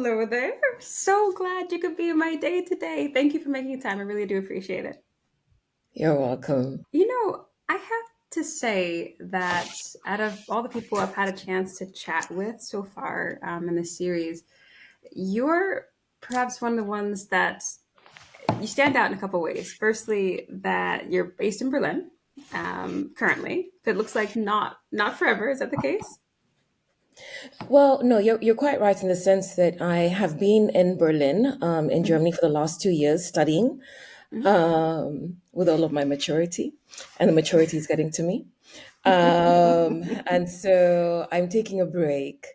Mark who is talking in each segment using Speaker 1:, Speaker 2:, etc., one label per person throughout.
Speaker 1: Hello there. So glad you could be in my day today. Thank you for making time. I really do appreciate it.
Speaker 2: You're welcome.
Speaker 1: I have to say that out of all the people I've had a chance to chat with so far in this series, you're perhaps one of the ones that you stand out in a couple ways. Firstly, that you're based in Berlin currently. It looks like not forever. Is that the case?
Speaker 2: Well, no, you're quite right in the sense that I have been in Berlin, in
Speaker 1: Mhm.
Speaker 2: Germany for the last 2 years studying,
Speaker 1: Mhm.
Speaker 2: with all of my maturity, and the maturity is getting to me. And so I'm taking a break.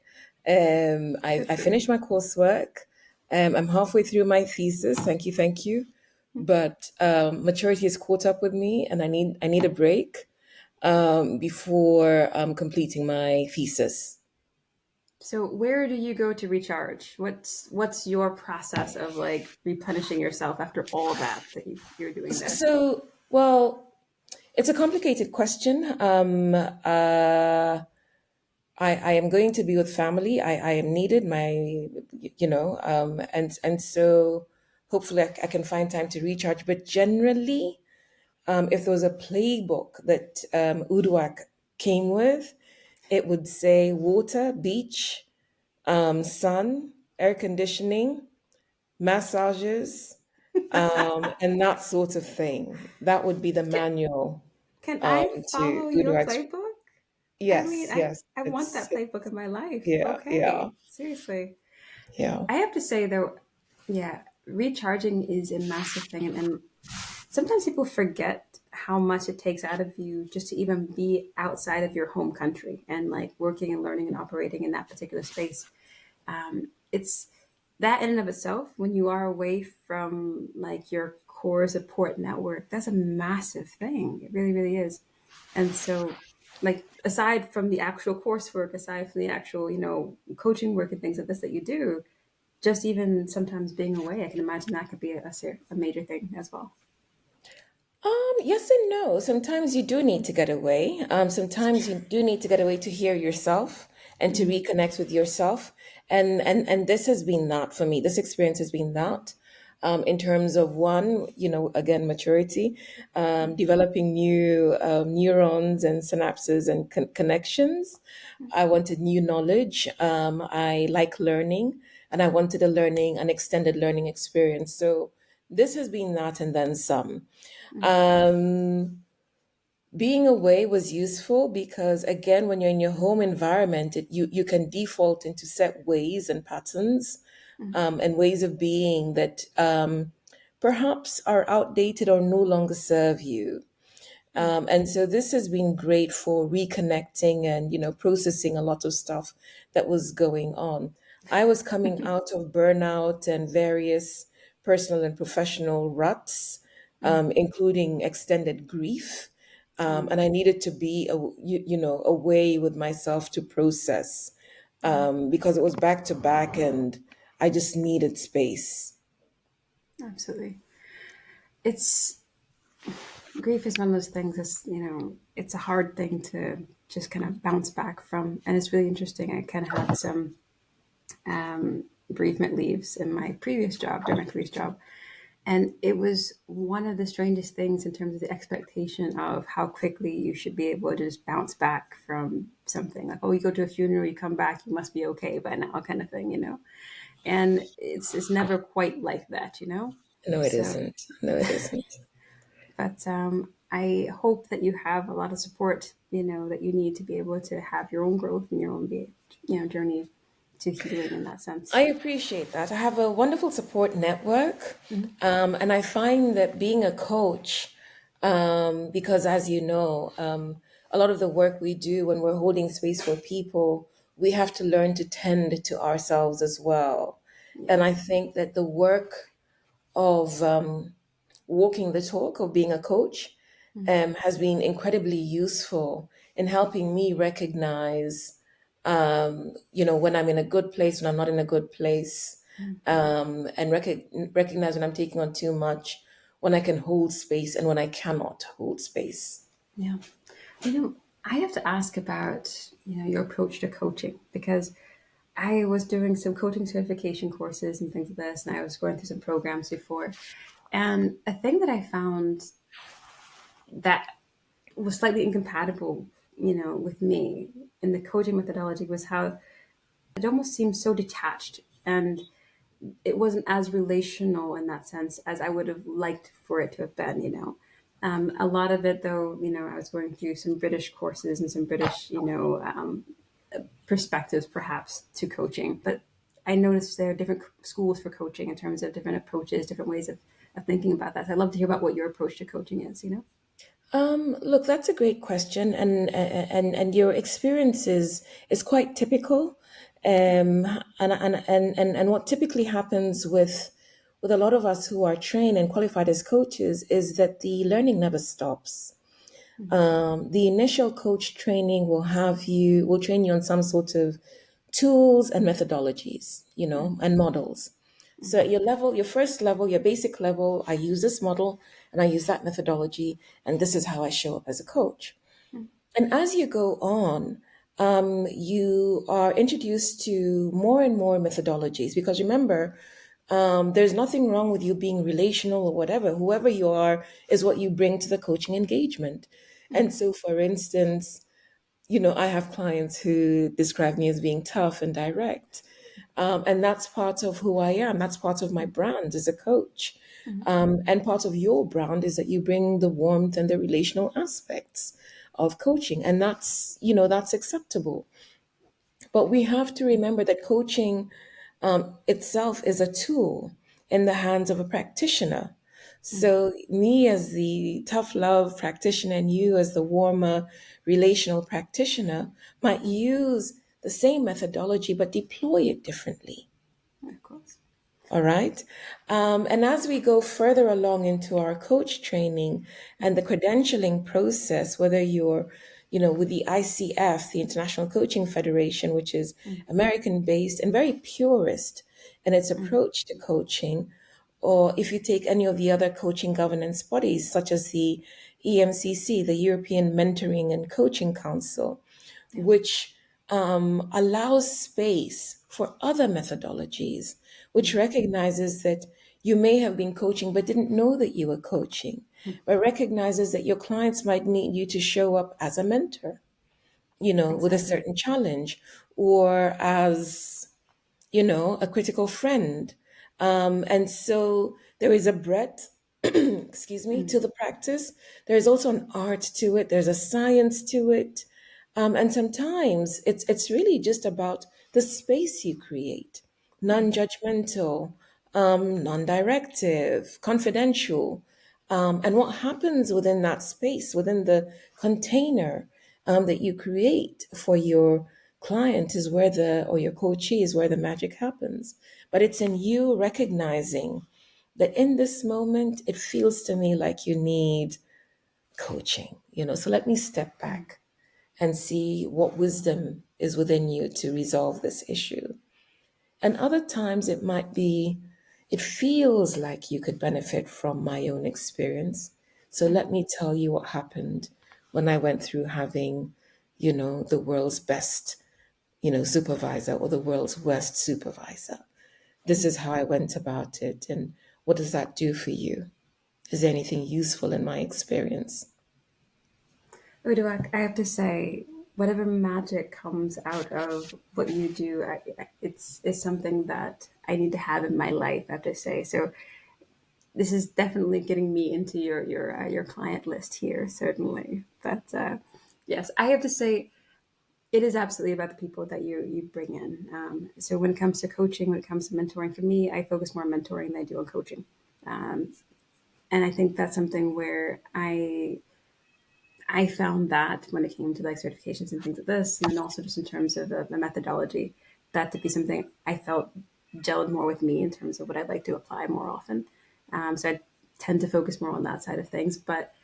Speaker 2: I
Speaker 1: Good for you.
Speaker 2: finished my coursework. I'm halfway through my thesis. Thank you, thank you. But maturity has caught up with me, and I need a break before completing my thesis.
Speaker 1: So where do you go to recharge? What's your process of like replenishing yourself after all you're doing there?
Speaker 2: Well, it's a complicated question. I am going to be with family. I am needed. And so hopefully I can find time to recharge. But generally, if there was a playbook that Uduak came with, it would say water, beach, sun, air conditioning, massages, and that sort of thing. That would be the
Speaker 1: Can,
Speaker 2: manual
Speaker 1: can
Speaker 2: um,
Speaker 1: I
Speaker 2: to
Speaker 1: follow your
Speaker 2: Uduak's.
Speaker 1: playbook? I mean,
Speaker 2: Yes,
Speaker 1: I
Speaker 2: yes.
Speaker 1: I want that playbook in my life.
Speaker 2: Yeah, yeah,
Speaker 1: Okay, seriously.
Speaker 2: yeah.
Speaker 1: I have to say though, yeah, recharging is a massive thing, and sometimes people forget how much it takes out of you just to even be outside of your home country and like working and learning and operating in that particular space. It's that in and of itself, when you are away from like your core support network, that's a massive thing. It really, really is. And so, like, aside from the actual coursework, aside from the actual, coaching work and things like this that you do, just even sometimes being away, I can imagine that could be a major thing as well.
Speaker 2: Yes and no. Sometimes you do need to get away.
Speaker 1: It's
Speaker 2: Sometimes you
Speaker 1: true.
Speaker 2: do need to get away to hear yourself and to
Speaker 1: Mm-hmm.
Speaker 2: reconnect with yourself. And this has been that for me. This experience has been that. In terms of one, again, maturity, developing new neurons and synapses and connections. I wanted new knowledge. I like learning, and I wanted an extended learning experience. So this has been that and then some. Um, Being away was useful because, again, when you're in your home environment, you can default into set ways and patterns, and ways of being that perhaps are outdated or no longer serve you. And so this has been great for reconnecting and, processing a lot of stuff that was going on. I was coming out of burnout and various personal and professional ruts, including extended grief. And I needed to be, away with myself to process, because it was back to back and I just needed space.
Speaker 1: Absolutely. It's Grief is one of those things that's, it's a hard thing to just kind of bounce back from. And it's really interesting. I kind of had some bereavement leaves in my previous job, during my previous job. And it was one of the strangest things in terms of the expectation of how quickly you should be able to just bounce back from something. Like, oh, you go to a funeral, you come back, you must be okay by now, kind of thing. And it's never quite like that.
Speaker 2: No, it
Speaker 1: So,
Speaker 2: isn't. No, it isn't.
Speaker 1: but I hope that you have a lot of support, that you need to be able to have your own growth and your own, journey to healing in that
Speaker 2: I
Speaker 1: sense.
Speaker 2: appreciate that. I have a wonderful support network.
Speaker 1: Mhm.
Speaker 2: And I find that being a coach, because as you know, a lot of the work we do when we're holding space for people, we have to learn to tend to ourselves as well.
Speaker 1: Yeah.
Speaker 2: And I think that the work of walking the talk of being a coach
Speaker 1: Mhm.
Speaker 2: has been incredibly useful in helping me recognize, when I'm in a good place, when I'm not in a good place,
Speaker 1: Mhm.
Speaker 2: and recognize when I'm taking on too much, when I can hold space and when I cannot hold space.
Speaker 1: Yeah. I have to ask about, your approach to coaching because I was doing some coaching certification courses and things like this, and I was going through some programs before. And a thing that I found that was slightly incompatible, with me in the coaching methodology was how it almost seemed so detached, and it wasn't as relational in that sense as I would have liked for it to have been. A lot of it, though, I was going through some British courses and some British, perspectives perhaps to coaching. But I noticed there are different schools for coaching in terms of different approaches, different ways of thinking about that. So I'd love to hear about what your approach to coaching is.
Speaker 2: Look, that's a great question, and your experience is quite typical, and what typically happens with a lot of us who are trained and qualified as coaches is that the learning never stops. The initial coach training will train you on some sort of tools and methodologies, and models. So at your first level, your basic level, I use this model and I use that methodology, and this is how I show up as a coach. And as you go on, you are introduced to more and more methodologies because remember, there's nothing wrong with you being relational or whatever. Whoever you are is what you bring to the coaching engagement. And so, for instance, I have clients who describe me as being tough and direct. And that's part of who I am. That's part of my brand as a coach. And part of your brand is that you bring the warmth and the relational aspects of coaching. And that's acceptable. But we have to remember that coaching itself is a tool in the hands of a practitioner. So, me as the tough love practitioner and you as the warmer relational practitioner might use the same methodology but deploy it differently.
Speaker 1: Of course.
Speaker 2: All right. And as we go further along into our coach training and the credentialing process, whether you're, with the ICF, the International Coaching Federation, which is American based and very purist in its approach to coaching, or if you take any of the other coaching governance bodies, such as the EMCC, the European Mentoring and Coaching Council, which allows space for other methodologies, which recognizes that you may have been coaching but didn't know that you were coaching, but recognizes that your clients might need you to show up as a mentor, with a
Speaker 1: Exactly.
Speaker 2: certain challenge or as a critical friend. And so there is a breadth, excuse me, to the practice. There's also an art to it. There's a science to it. And sometimes it's really just about the space you create, non-judgmental, non-directive, confidential, and what happens within that space, within the container that you create for your client is where or your coachee is where the magic happens. But it's in you recognizing that in this moment, it feels to me like you need coaching, So let me step back and see what wisdom is within you to resolve this issue. And other times it feels like you could benefit from my own experience. So let me tell you what happened when I went through having, the world's best, supervisor or the world's worst supervisor. This is how I went about it. And what does that do for you? Is there anything useful in my experience?
Speaker 1: Uduak, I have to say, whatever magic comes out of what you do, it's something that I need to have in my life. I have to say. So this is definitely getting me into your client list here, certainly. But yes, I have to say, it is absolutely about the people that you bring in. So when it comes to coaching, when it comes to mentoring, for me, I focus more on mentoring than I do on coaching. And I think that's something where I found that when it came to like certifications and things like this, and then also just in terms of the methodology, that to be something I felt gelled more with me in terms of what I'd like to apply more often. So I tend to focus more on that side of things. But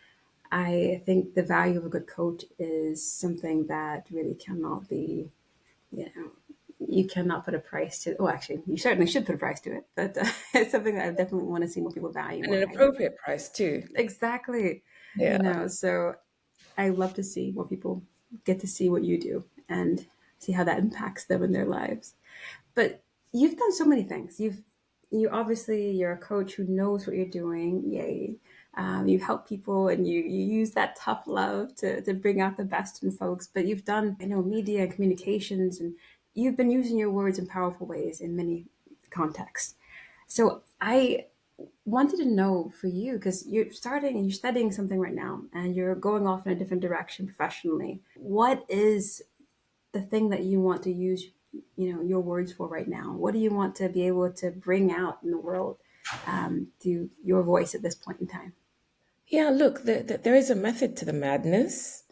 Speaker 1: I think the value of a good coach is something that really cannot be, you know, you cannot put a price to. Well, actually, you certainly should put a price to it. But it's something that I definitely want to see more people value
Speaker 2: And
Speaker 1: more
Speaker 2: an
Speaker 1: highly.
Speaker 2: appropriate price too.
Speaker 1: Exactly.
Speaker 2: Yeah.
Speaker 1: So I love to see more people get to see what you do and see how that impacts them in their lives. But you've done so many things. You obviously you're a coach who knows what you're doing. Yay! You help people and you use that tough love to bring out the best in folks. But you've done media and communications, and you've been using your words in powerful ways in many contexts. So I wanted to know for you, because you're studying something right now and you're going off in a different direction professionally. What is the thing that you want to use your words for right now? What do you want to be able to bring out in the world through your voice at this point in time?
Speaker 2: Yeah, look, there is a method to the madness.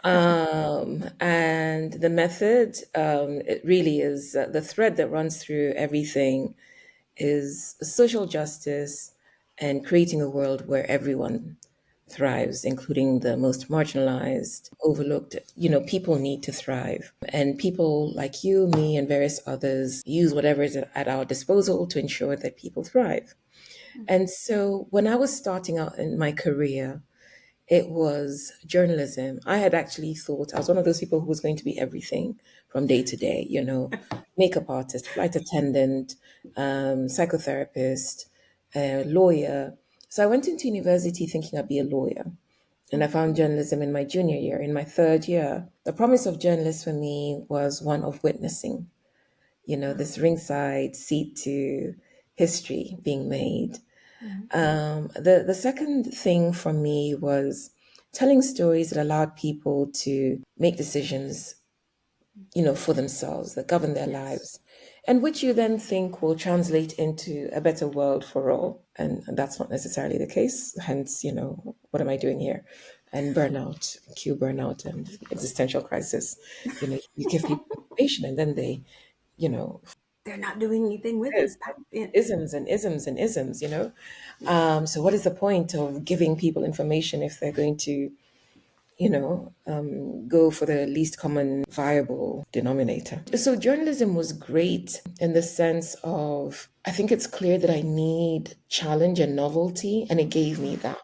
Speaker 2: And the method, it really is the thread that runs through everything is social justice and creating a world where everyone thrives, including the most marginalized, overlooked. People need to thrive. And people like you, me, and various others use whatever is at our disposal to ensure that people thrive. And so when I was starting out in my career, it was journalism. I had actually thought I was one of those people who was going to be everything from day to day, makeup artist, flight attendant, psychotherapist, lawyer. So I went into university thinking I'd be a lawyer. And I found journalism in my junior year. In my third year, the promise of journalists for me was one of witnessing, this ringside seat to history being made. The second thing for me was telling stories that allowed people to make decisions, for themselves that govern their
Speaker 1: Yes.
Speaker 2: lives, and which you then think will translate into a better world for all. And that's not necessarily the case. Hence, what am I doing here? And burnout, cue burnout and existential crisis. You give people information and then they, you know,
Speaker 1: They're not doing anything with it.
Speaker 2: is
Speaker 1: Yeah.
Speaker 2: isms and isms and isms. So what is the point of giving people information if they're going to, go for the least common viable denominator? So journalism was great in the sense of, I think it's clear that I need challenge and novelty, and it gave me that,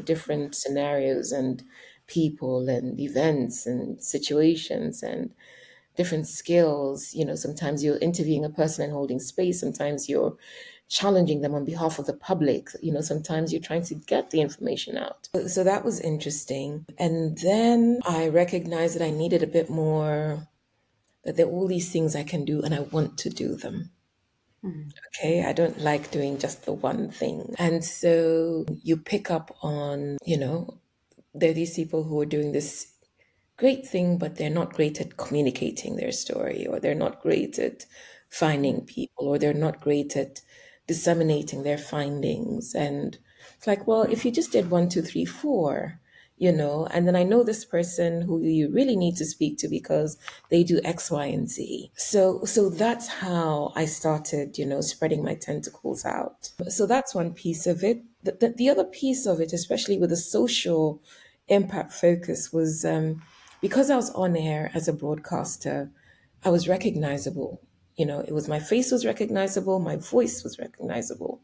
Speaker 2: different scenarios and people and events and situations and different skills. Sometimes you're interviewing a person and holding space. Sometimes you're challenging them on behalf of the public. Sometimes you're trying to get the information out. So that was interesting. And then I recognized that I needed a bit more, that there are all these things I can do and I want to do them. Okay, I don't like doing just the one thing. And so you pick up on, there are these people who are doing this great thing, but they're not great at communicating their story, or they're not great at finding people, or they're not great at disseminating their findings. And it's like, well, if you just did one, two, three, four, and then I know this person who you really need to speak to because they do X, Y, and Z. So that's how I started, spreading my tentacles out. So that's one piece of it. The other piece of it, especially with the social impact focus, was because I was on air as a broadcaster, I was recognizable. It was, my face was recognizable, my voice was recognizable,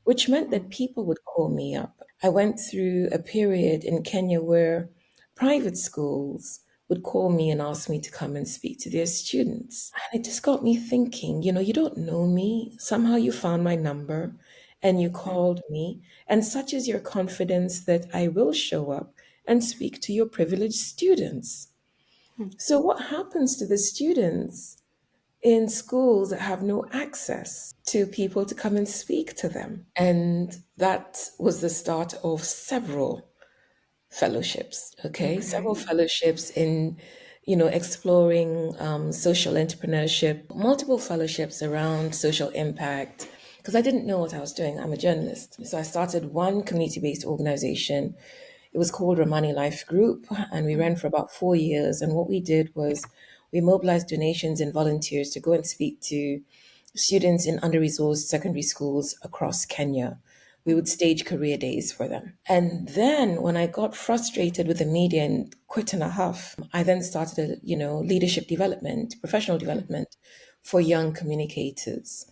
Speaker 2: which meant that people would call me up. I went through a period in Kenya where private schools would call me and ask me to come and speak to their students. And it just got me thinking, you don't know me. Somehow you found my number and you called me. And such is your confidence that I will show up and speak to your privileged students. So, what happens to the students in schools that have no access to people to come and speak to them? And that was the start of several fellowships, okay? Several
Speaker 1: Okay.
Speaker 2: fellowships in, exploring social entrepreneurship, multiple fellowships around social impact, because I didn't know what I was doing. I'm a journalist. So I started one community based organization. It was called Romani Life Group, and we ran for about 4 years. And what we did was we mobilized donations and volunteers to go and speak to students in under resourced secondary schools across Kenya. We would stage career days for them. And then when I got frustrated with the media and quit in a huff, I then started a, leadership development, professional development for young communicators.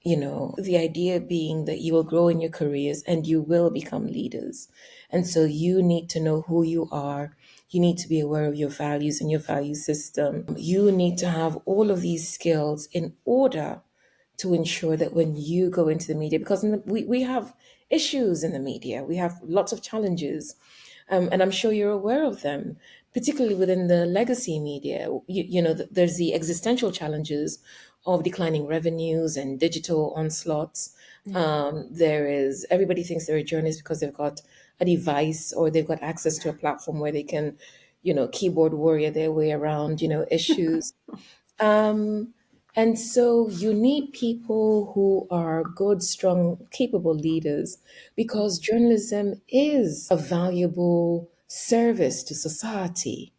Speaker 2: The idea being that you will grow in your careers and you will become leaders. And so you need to know who you are. You need to be aware of your values and your value system. You need to have all of these skills in order to ensure that when you go into the media, because we have issues in the media, we have lots of challenges, and I'm sure you're aware of them, particularly within the legacy media. There's the existential challenges of declining revenues and digital onslaughts.
Speaker 1: Yeah.
Speaker 2: There is everybody thinks they're a journalist because they've got a device or they've got access to a platform where they can, keyboard warrior their way around, issues. Um, and so you need people who are good, strong, capable leaders because journalism is a valuable service to society.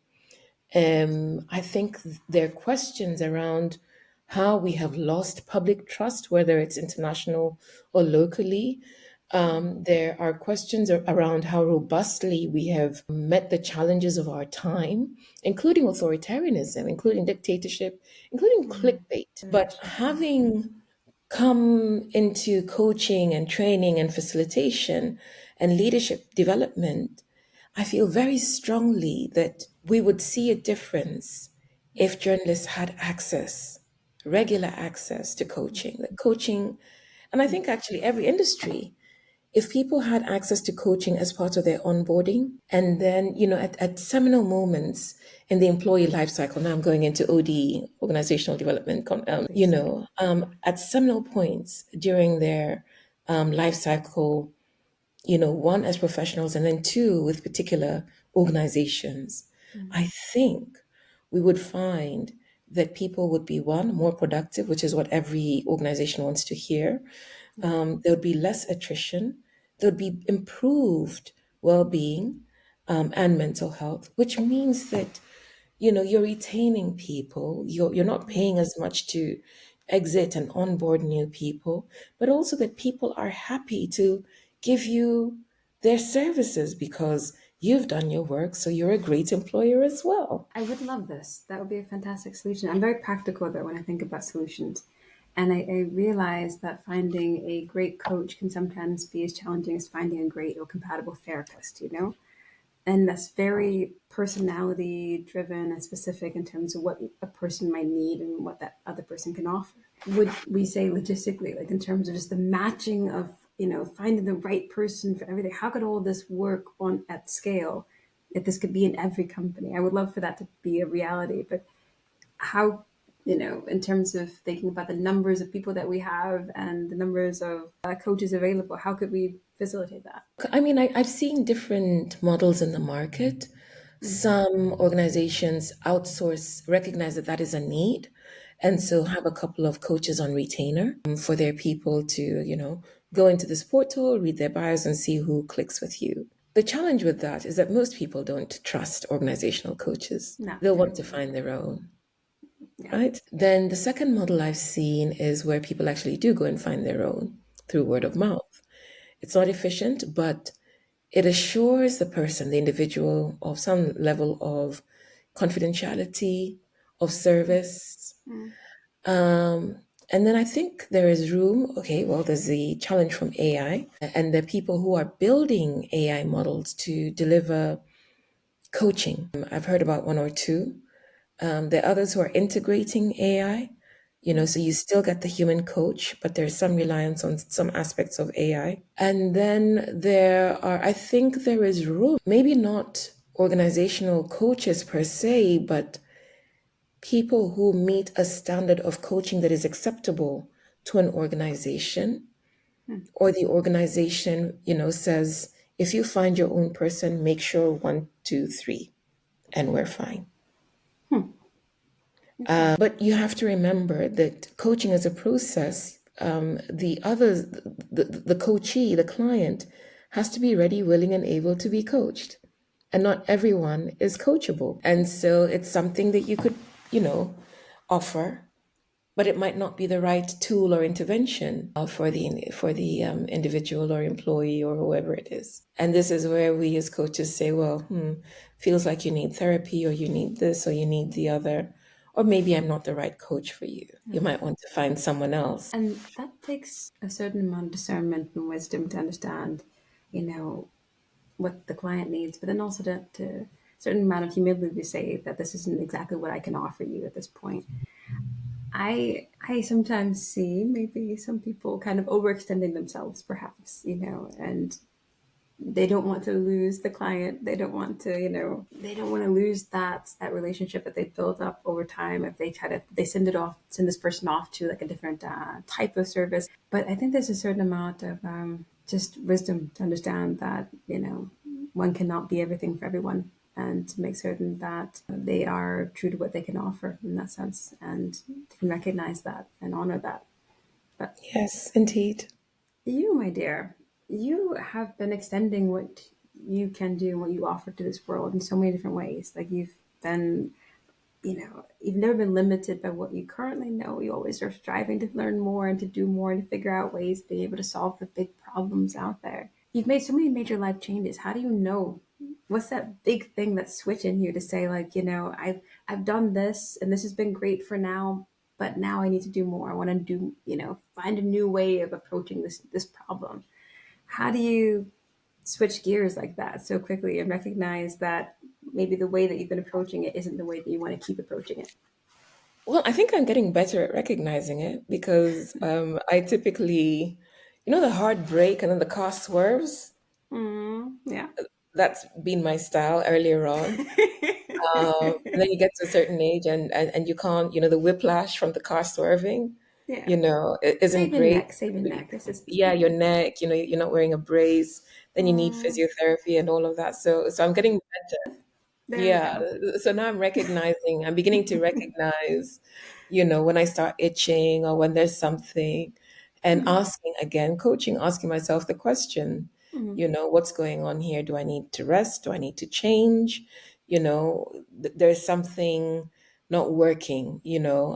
Speaker 2: I think there are questions around how we have lost public trust, whether it's international or locally. There are questions around how robustly we have met the challenges of our time, including authoritarianism, including dictatorship, including clickbait.
Speaker 1: Very
Speaker 2: But
Speaker 1: true.
Speaker 2: having come into coaching and training and facilitation and leadership development, I feel very strongly that we would see a difference if journalists had access, regular access to coaching. Like coaching, and I think actually every industry, if people had access to coaching as part of their onboarding, and then, at seminal moments in the employee life cycle, now I'm going into OD, organizational development,
Speaker 1: Please.
Speaker 2: at seminal points during their life cycle, one as professionals and then two with particular organizations, I think we would find that people would be one, more productive, which is what every organization wants to hear. There would be less attrition. There would be improved well being and mental health, which means that you're retaining people, you're not paying as much to exit and onboard new people, but also that people are happy to give you their services because you've done your work, so you're a great employer as well.
Speaker 1: I would love this. That would be a fantastic solution. I'm very practical though when I think about solutions. And I realize that finding a great coach can sometimes be as challenging as finding a great or compatible therapist, you know? And that's very personality driven and specific in terms of what a person might need and what that other person can offer. Would we say logistically, like in terms of just the matching of, finding the right person for everything, how could all this work on at scale if this could be in every company? I would love for that to be a reality, but how, in terms of thinking about the numbers of people that we have and the numbers of coaches available, how could we facilitate that?
Speaker 2: I mean, I've seen different models in the market. Some organizations outsource, recognize that that is a need, and so have a couple of coaches on retainer for their people to, go into this portal, read their bios, and see who clicks with you. The challenge with that is that most people don't trust organizational coaches.
Speaker 1: No,
Speaker 2: They'll
Speaker 1: they
Speaker 2: want to
Speaker 1: don't.
Speaker 2: find their own,
Speaker 1: Yeah.
Speaker 2: right? Then the second model I've seen is where people actually do go and find their own through word of mouth. It's not efficient, but it assures the person, the individual, of some level of confidentiality, of service.
Speaker 1: Mm.
Speaker 2: And then I think there is room. Okay, well, there's the challenge from AI and the people who are building AI models to deliver coaching. I've heard about one or two. There are others who are integrating AI, so you still get the human coach, but there's some reliance on some aspects of AI. And then I think there is room, maybe not organizational coaches per se, but people who meet a standard of coaching that is acceptable to an organization, or the organization, says, if you find your own person, make sure one, two, three, and we're fine.
Speaker 1: Okay.
Speaker 2: But you have to remember that coaching is a process. The others, the coachee, the client, has to be ready, willing, and able to be coached. And not everyone is coachable. And so it's something that you could, offer, but it might not be the right tool or intervention for the individual or employee or whoever it is. And this is where we as coaches say, well, feels like you need therapy or you need this or you need the other, or maybe I'm not the right coach for you. You might want to find someone else.
Speaker 1: And that takes a certain amount of discernment and wisdom to understand, you know, what the client needs, but then also to certain amount of humility to say that this isn't exactly what I can offer you at this point. I sometimes see maybe some people kind of overextending themselves, perhaps, and they don't want to lose the client. They don't want to, they don't want to lose that relationship that they built up over time. If they send this person off to like a different type of service. But I think there's a certain amount of just wisdom to understand that one cannot be everything for everyone, and to make certain that they are true to what they can offer in that sense, and can recognize that and honor that. But
Speaker 2: Yes, indeed.
Speaker 1: you, my dear, you have been extending what you can do and what you offer to this world in so many different ways. Like you've been, you've never been limited by what you currently know. You always are striving to learn more and to do more and to figure out ways to be able to solve the big problems out there. You've made so many major life changes. How do you know? What's that big thing that's switching you to say, like, I've done this and this has been great for now, but now I need to do more. I want to do, find a new way of approaching this problem. How do you switch gears like that so quickly and recognize that maybe the way that you've been approaching it isn't the way that you want to keep approaching it?
Speaker 2: Well, I think I'm getting better at recognizing it because I typically, the hard break and then the car swerves.
Speaker 1: Mm, yeah.
Speaker 2: That's been my style earlier on. And then you get to a certain age and you can't, the whiplash from the car swerving,
Speaker 1: Yeah.
Speaker 2: it isn't
Speaker 1: Save your
Speaker 2: great.
Speaker 1: neck, save your neck. This is,
Speaker 2: Yeah, your neck, you're not wearing a brace, then you need
Speaker 1: mm,
Speaker 2: physiotherapy and all of that. So I'm getting better.
Speaker 1: there we
Speaker 2: Yeah.
Speaker 1: go.
Speaker 2: So now I'm beginning to recognize, when I start itching or when there's something and
Speaker 1: Mm,
Speaker 2: asking again, coaching, asking myself the question,
Speaker 1: mm,
Speaker 2: what's going on here? Do I need to rest? Do I need to change? There's something not working,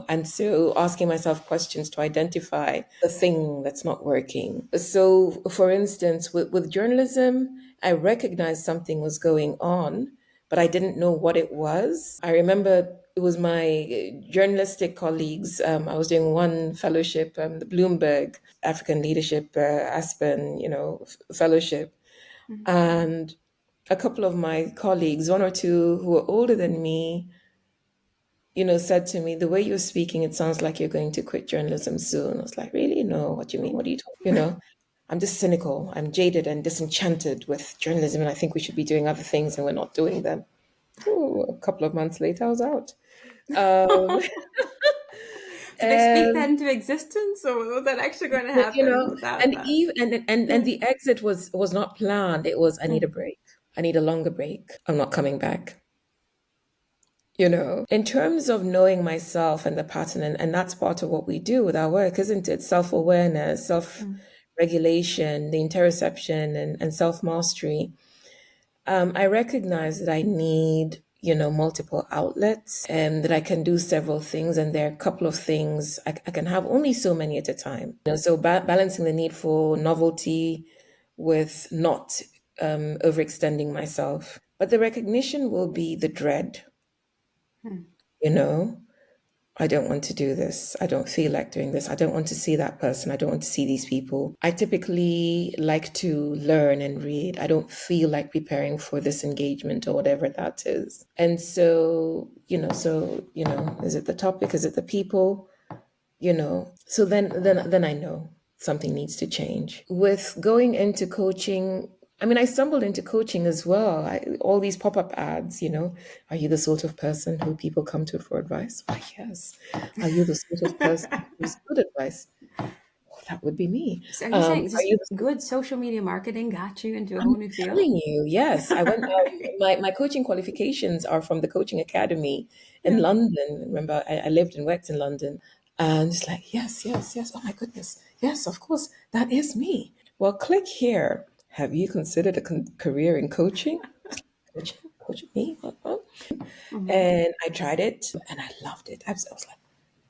Speaker 2: and so asking myself questions to identify the thing that's not working. So, for instance, with journalism, I recognized something was going on, but I didn't know what it was. I remember it was my journalistic colleagues. I was doing one fellowship, the Bloomberg African Leadership Aspen, fellowship,
Speaker 1: mm,
Speaker 2: and a couple of my colleagues, one or two who were older than me, said to me, the way you're speaking, it sounds like you're going to quit journalism soon. I was like, really? No, what do you mean? What are you talking? I'm just cynical. I'm jaded and disenchanted with journalism, and I think we should be doing other things, and we're not doing them. Ooh, a couple of months later, I was out. Um,
Speaker 1: Did they speak that
Speaker 2: and
Speaker 1: into existence, or was that actually going to
Speaker 2: but,
Speaker 1: happen without
Speaker 2: and
Speaker 1: that?
Speaker 2: even and
Speaker 1: Yeah.
Speaker 2: the exit was not planned. It was, I need a
Speaker 1: Mm,
Speaker 2: break. I need a longer break. I'm not coming back. In terms of knowing myself and the pattern, and that's part of what we do with our work, isn't it? Self-awareness,
Speaker 1: mm,
Speaker 2: self-regulation, the interoception and self-mastery. I recognize that I need, multiple outlets and that I can do several things. And there are a couple of things I can have only so many at a time. So balancing the need for novelty with not overextending myself. But the recognition will be the dread,
Speaker 1: mm,
Speaker 2: you know. I don't want to do this. I don't feel like doing this. I don't want to see that person. I don't want to see these people. I typically like to learn and read. I don't feel like preparing for this engagement or whatever that is. And so, is it the topic? Is it the people? So then I know something needs to change. With going into coaching, I mean, I stumbled into coaching as well. All these pop-up ads, are you the sort of person who people come to for advice? Why, yes. Are you the sort of person who's good advice? Well, that would be me.
Speaker 1: So are you saying
Speaker 2: Are
Speaker 1: just
Speaker 2: you
Speaker 1: good social media marketing got you into a
Speaker 2: I'm
Speaker 1: whole new field?
Speaker 2: telling you, yes. I went my coaching qualifications are from the coaching academy in
Speaker 1: Yeah.
Speaker 2: London. Remember, I lived and worked in London. And it's like, yes, yes, yes. Oh my goodness. Yes, of course. That is me. Well, click here. Have you considered a career in coaching? Coaching? Coaching me? What?
Speaker 1: Hmm.
Speaker 2: And I tried it and I loved it. I was like,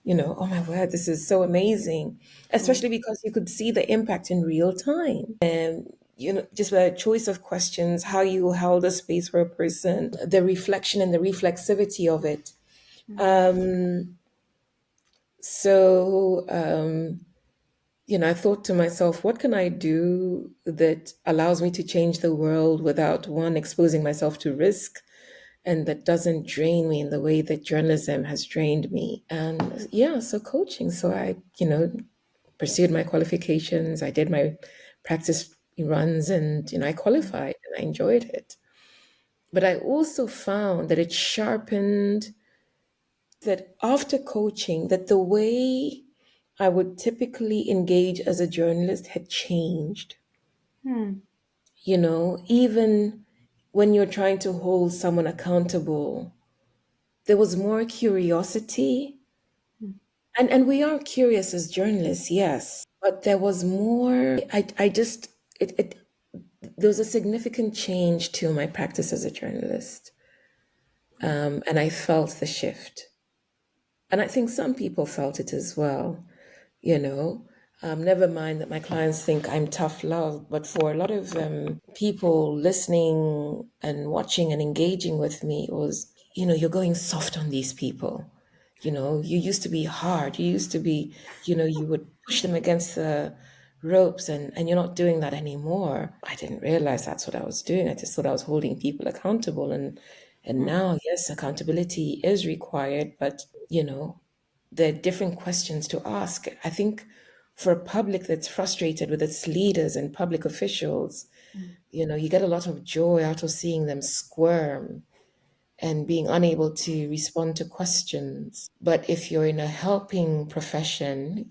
Speaker 2: oh my word, this is so amazing, especially because you could see the impact in real time. And, just the choice of questions, how you held a space for a person, the reflection and the reflexivity of it. So, I thought to myself, what can I do that allows me to change the world without one, exposing myself to risk, and that doesn't drain me in the way that journalism has drained me. And yeah, so coaching. So I, pursued my qualifications. I did my practice runs, and I qualified and I enjoyed it. But I also found that it sharpened that after coaching, that the way I would typically engage as a journalist had changed.
Speaker 1: Hmm.
Speaker 2: Even when you're trying to hold someone accountable, there was more curiosity. And we are curious as journalists, yes, but there was more. I just, there was a significant change to my practice as a journalist. And I felt the shift. And I think some people felt it as well, you know. Never mind that my clients think I'm tough love, but for a lot of people listening and watching and engaging with me, it was, you're going soft on these people. You used to be hard. You used to be, you would push them against the ropes, and you're not doing that anymore. I didn't realize that's what I was doing. I just thought I was holding people accountable. And
Speaker 1: Hmm.
Speaker 2: now, yes, accountability is required, but, there are different questions to ask. I think for a public that's frustrated with its leaders and public officials, you get a lot of joy out of seeing them squirm and being unable to respond to questions. But if you're in a helping profession,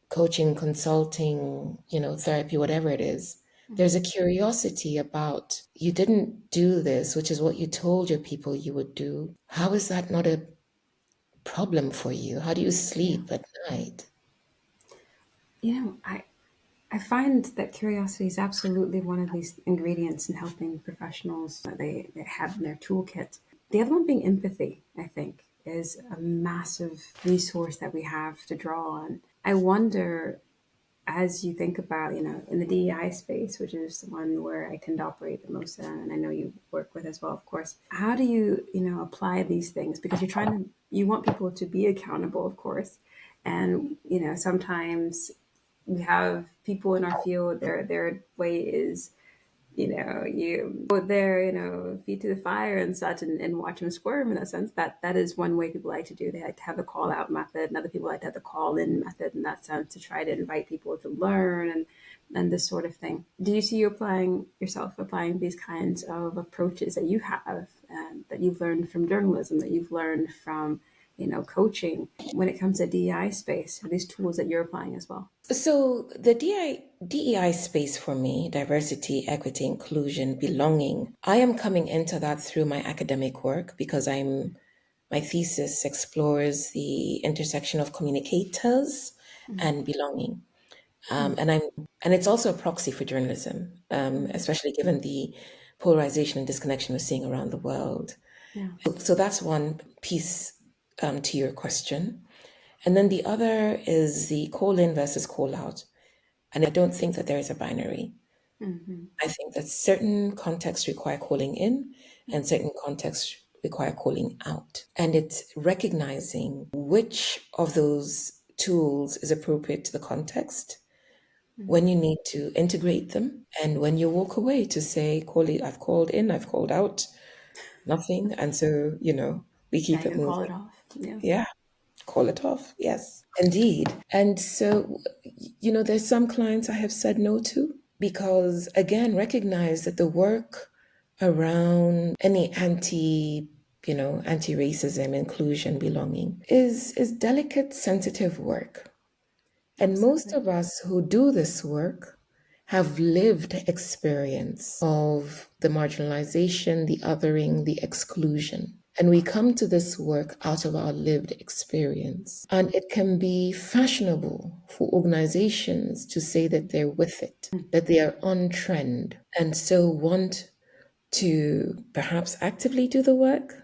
Speaker 2: coaching, consulting, therapy, whatever it is, there's a curiosity about you didn't do this, which is what you told your people you would do. How is that not a problem for you? How do you
Speaker 1: Yeah.
Speaker 2: sleep at night?
Speaker 1: I find that curiosity is absolutely one of these ingredients in helping professionals that they have in their toolkit. The other one being empathy, I think, is a massive resource that we have to draw on. I wonder, as you think about, in the DEI space, which is the one where I tend to operate the most in, and I know you work with as well, of course, how do you, apply these things? Because you want people to be accountable, of course. And, sometimes we have people in our field, their way is, you put their, feet to the fire and such, and watch them squirm. In a sense, that is one way people like to do. They like to have the call out method, and other people like to have the call in method in that sense, to try to invite people to learn and this sort of thing. Do you see you applying these kinds of approaches that you have, that you've learned from journalism, that you've learned from, coaching, when it comes to DEI space? Are these tools that you're applying as well?
Speaker 2: So the DEI space for me, diversity, equity, inclusion, belonging, I am coming into that through my academic work because my thesis explores the intersection of communicators and belonging.
Speaker 1: Mm,
Speaker 2: And it's also a proxy for journalism,
Speaker 1: mm,
Speaker 2: especially given the polarization and disconnection we're seeing around the world.
Speaker 1: yeah.
Speaker 2: So that's one piece to your question. And then the other is the call in versus call out. And I don't think that there is a binary.
Speaker 1: Hmm.
Speaker 2: I think that certain contexts require calling in and certain contexts require calling out. And it's recognizing which of those tools is appropriate to the context, when you need to integrate them, and when you walk away to say, call it, I've called in, I've called out, nothing. And so, we
Speaker 1: Yeah,
Speaker 2: keep
Speaker 1: you
Speaker 2: it
Speaker 1: can call
Speaker 2: moving.
Speaker 1: it off. Yeah.
Speaker 2: Yeah. Call it off. Yes, indeed. And so, there's some clients I have said no to because, again, recognize that the work around any anti-racism, inclusion, belonging is delicate, sensitive work. And most
Speaker 1: Absolutely.
Speaker 2: of us who do this work have lived experience of the marginalization, the othering, the exclusion. And we come to this work out of our lived experience. And it can be fashionable for organizations to say that they're with it, that they are on trend, and so want to perhaps actively do the work,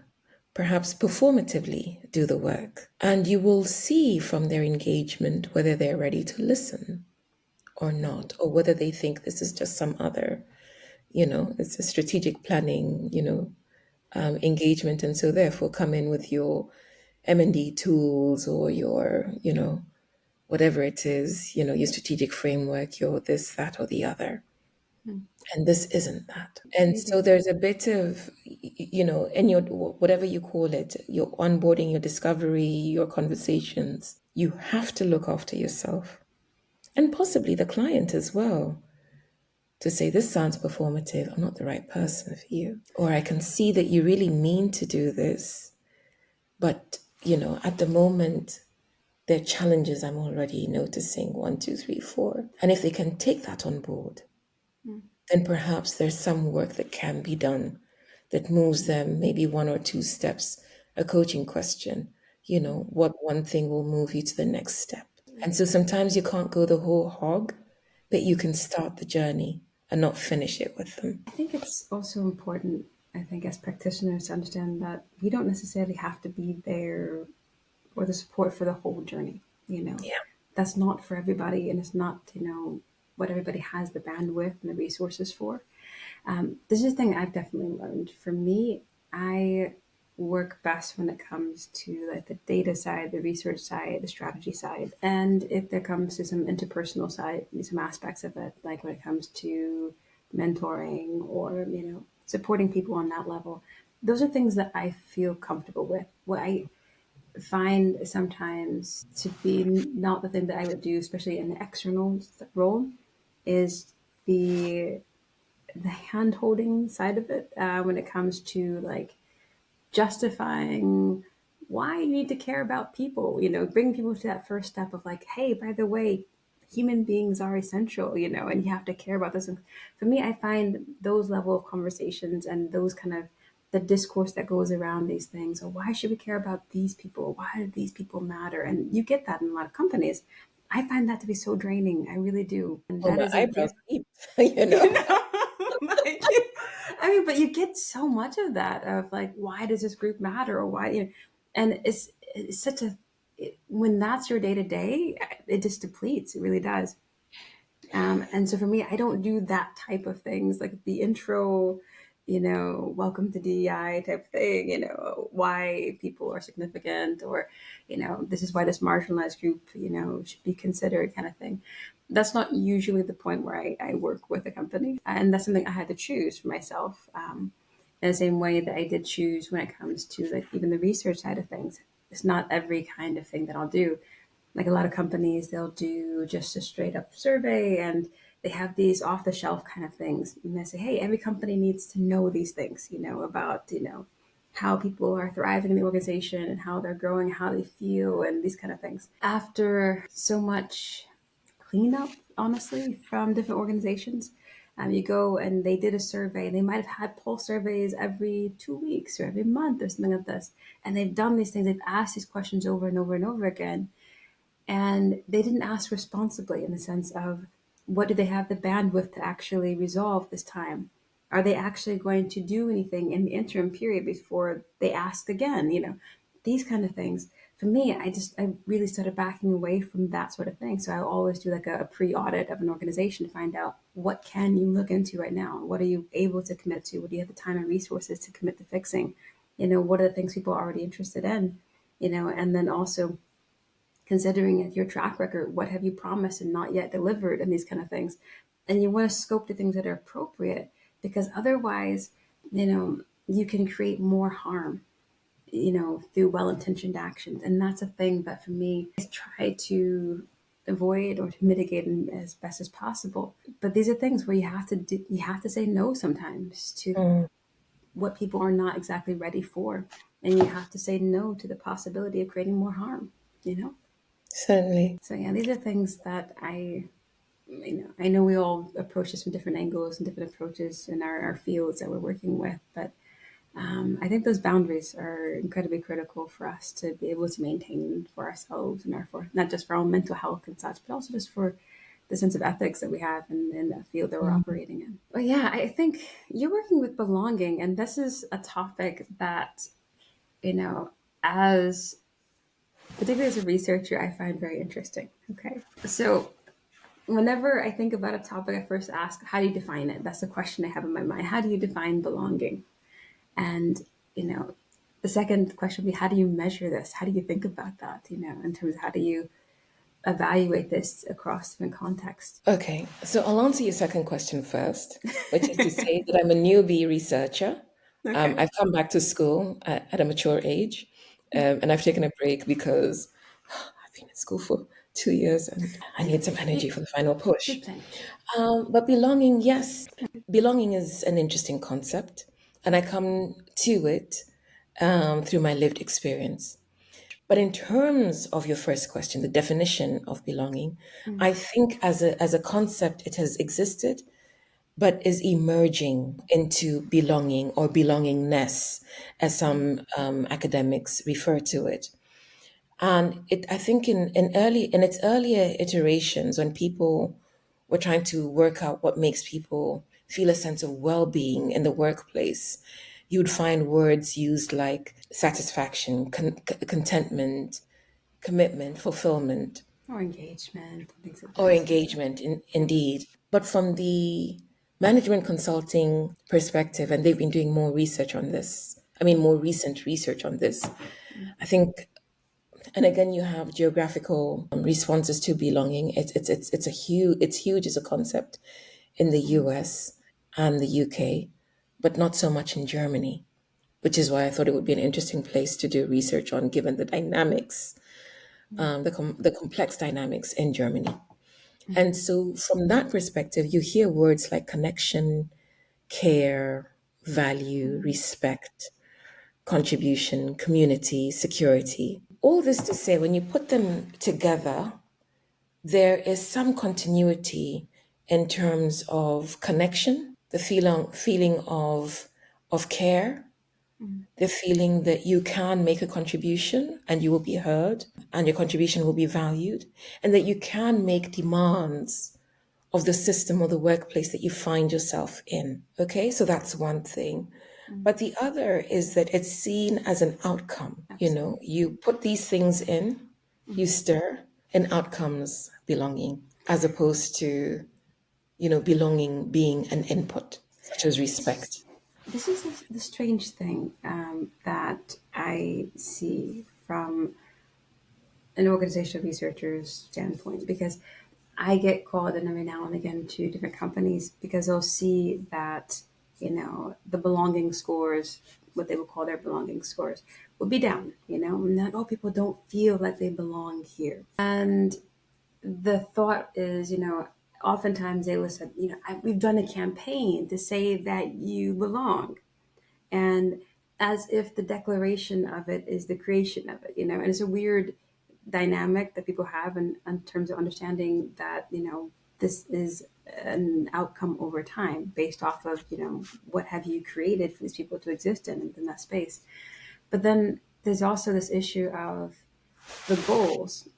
Speaker 2: perhaps performatively do the work. And you will see from their engagement whether they're ready to listen or not, or whether they think this is just some other, it's a strategic planning, engagement. And so therefore come in with your M&D tools or your, whatever it is, your strategic framework, your this, that, or the other.
Speaker 1: Mm.
Speaker 2: And this isn't that. And so
Speaker 1: Really?
Speaker 2: there's a bit of, in your, whatever you call it, your onboarding, your discovery, your conversations, you have to look after yourself and possibly the client as well, to say, this sounds performative. I'm not the right person for you. Or I can see that you really mean to do this. But, at the moment, there are challenges I'm already noticing, one, two, three, four. And if they can take that on board,
Speaker 1: Mm.
Speaker 2: then perhaps there's some work that can be done that moves them maybe one or two steps, a coaching question, what one thing will move you to the next step. And so sometimes you can't go the whole hog, but you can start the journey and not finish it with them.
Speaker 1: I think it's also important, I think, as practitioners to understand that you don't necessarily have to be there or the support for the whole journey. You know,
Speaker 2: Yeah.
Speaker 1: that's not for everybody, and it's not, what everybody has the bandwidth and the resources for. This is a thing I've definitely learned. For me, I work best when it comes to like the data side, the research side, the strategy side, and if there comes to some interpersonal side, some aspects of it, like when it comes to mentoring or supporting people on that level. Those are things that I feel comfortable with. What I find sometimes to be not the thing that I would do, especially in the external role, is the hand holding side of it when it comes to like justifying why you need to care about people, bring people to that first step of like, hey, by the way, human beings are essential, and you have to care about this. And for me, I find those level of conversations and those kind of the discourse that goes around these things, or why should we care about these people? Why do these people matter? And you get that in a lot of companies. I find that to be so draining. I really do. And
Speaker 2: Oh,
Speaker 1: that
Speaker 2: my
Speaker 1: is a
Speaker 2: eyebrows
Speaker 1: gift.
Speaker 2: peeped,
Speaker 1: You know, like, I mean, but you get so much of that of like, why does this group matter, or why, and it's such a when that's your day to day, it just depletes. It really does. And so for me, I don't do that type of things like the intro, welcome to DEI type thing, why people are significant, or, this is why this marginalized group, should be considered kind of thing. That's not usually the point where I work with a company. And that's something I had to choose for myself. In the same way that I did choose when it comes to like even the research side of things. It's not every kind of thing that I'll do. Like a lot of companies, they'll do just a straight up survey and they have these off the shelf kind of things. And they say, hey, every company needs to know these things, about, how people are thriving in the organization and how they're growing, how they feel, and these kind of things. After so much cleanup, honestly, from different organizations, you go and they did a survey, and they might have had pulse surveys every 2 weeks or every month or something like this. And they've done these things, they've asked these questions over and over and over again, and they didn't ask responsibly in the sense of what do they have the bandwidth to actually resolve this time? Are they actually going to do anything in the interim period before they ask again? These kind of things. For me, I really started backing away from that sort of thing. So I always do like a pre-audit of an organization to find out what can you look into right now? What are you able to commit to? What do you have the time and resources to commit to fixing? What are the things people are already interested in? And then also considering your track record, what have you promised and not yet delivered, and these kind of things. And you want to scope the things that are appropriate, because otherwise, you can create more harm, through well-intentioned actions. And that's a thing that for me, I try to avoid or to mitigate as best as possible. But these are things where you have to say no sometimes to
Speaker 2: Mm,
Speaker 1: what people are not exactly ready for, and you have to say no to the possibility of creating more harm. You know.
Speaker 2: certainly.
Speaker 1: So yeah, these are things that I know we all approach this from different angles and different approaches in our fields that we're working with, but I think those boundaries are incredibly critical for us to be able to maintain for ourselves and for not just for our own mental health and such, but also just for the sense of ethics that we have in the field that we're
Speaker 2: Mm.
Speaker 1: operating in. But yeah, I think you're working with belonging, and this is a topic that, as particularly as a researcher, I find very interesting. Okay. So whenever I think about a topic, I first ask, how do you define it? That's the question I have in my mind. How do you define belonging? And, you know, the second question would be, how do you measure this? How do you think about that? In terms of how do you evaluate this across different contexts.
Speaker 2: Okay, so I'll answer your second question first, which is to say that I'm a newbie researcher.
Speaker 1: Okay.
Speaker 2: I've come back to school at a mature age, and I've taken a break because I've been in school for 2 years and I need some energy for the final push.
Speaker 1: Good plenty.
Speaker 2: But belonging, yes, belonging is an interesting concept, and I come to it through my lived experience. But in terms of your first question, the definition of belonging,
Speaker 1: Mm,
Speaker 2: I think as a concept, it has existed, but is emerging into belonging or belongingness, as
Speaker 1: mm,
Speaker 2: some academics refer to it. And I think in its earlier iterations, when people were trying to work out what makes people feel a sense of well-being in the workplace, you'd find words used like satisfaction, contentment, commitment, fulfillment,
Speaker 1: or engagement, things of
Speaker 2: or
Speaker 1: that nature.
Speaker 2: engagement,
Speaker 1: Yeah.
Speaker 2: indeed. But from the management consulting perspective, and they've been doing more research on this, I mean, more recent research on this,
Speaker 1: Mm,
Speaker 2: I think, and again, you have geographical responses to belonging. It's huge as a concept in the
Speaker 1: mm,
Speaker 2: US and the UK, but not so much in Germany, which is why I thought it would be an interesting place to do research on, given the dynamics,
Speaker 1: mm,
Speaker 2: the complex dynamics in Germany. And
Speaker 1: mm,
Speaker 2: so, from that perspective, you hear words like connection, care, value,
Speaker 1: mm,
Speaker 2: respect, contribution, community, security. All this to say, when you put them together, there is some continuity in terms of connection, the feeling of care,
Speaker 1: mm.
Speaker 2: the feeling that you can make a contribution and you will be heard and your contribution will be valued, and that you can make demands of the system or the workplace that you find yourself in. Okay, so that's one thing.
Speaker 1: Mm.
Speaker 2: But the other is that it's seen as an outcome.
Speaker 1: Absolutely.
Speaker 2: You put these things in, you
Speaker 1: Mm.
Speaker 2: stir, and outcomes belonging, as opposed to, belonging being an input, such as respect.
Speaker 1: This is the strange thing that I see from an organizational researcher's standpoint, because I get called in every now and again to different companies because they'll see that, the belonging scores, what they would call their belonging scores, would be down, and like, oh, people don't feel like they belong here. And the thought is, oftentimes they will say, we've done a campaign to say that you belong. And as if the declaration of it is the creation of it, and it's a weird dynamic that people have in terms of understanding that, this is an outcome over time based off of, what have you created for these people to exist in that space. But then there's also this issue of the goals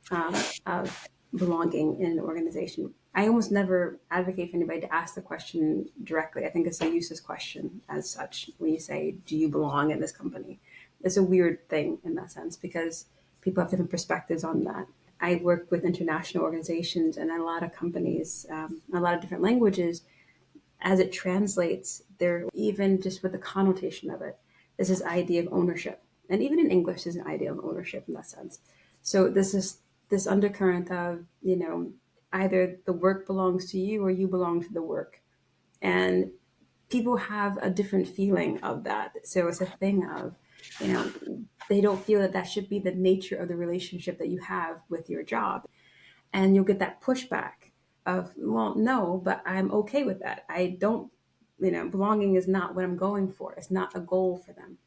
Speaker 1: of belonging in an organization. I almost never advocate for anybody to ask the question directly. I think it's a useless question as such when you say, do you belong in this company? It's a weird thing in that sense because people have different perspectives on that. I work with international organizations and a lot of companies, a lot of different languages. As it translates, there, even just with the connotation of it, is this idea of ownership. And even in English, there's an idea of ownership in that sense. So this is this undercurrent of, either the work belongs to you or you belong to the work. And people have a different feeling of that. So it's a thing of, they don't feel that that should be the nature of the relationship that you have with your job. And you'll get that pushback of, well, no, but I'm okay with that. I don't, belonging is not what I'm going for. It's not a goal for them.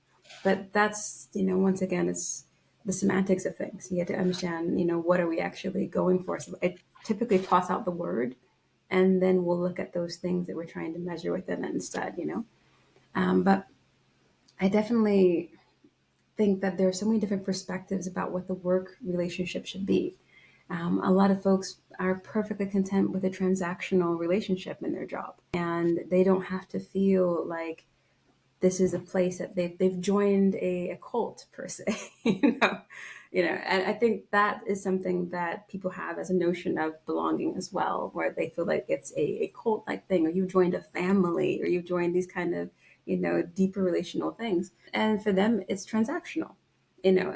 Speaker 1: But that's, once again, it's the semantics of things. You have to understand, what are we actually going for? So I typically toss out the word and then we'll look at those things that we're trying to measure within it instead. But I definitely think that there are so many different perspectives about what the work relationship should be. A lot of folks are perfectly content with a transactional relationship in their job, and they don't have to feel like this is a place that they've joined a cult per se. And I think that is something that people have as a notion of belonging as well, where they feel like it's a cult like thing, or you've joined a family, or you've joined these kind of deeper relational things, and for them it's transactional.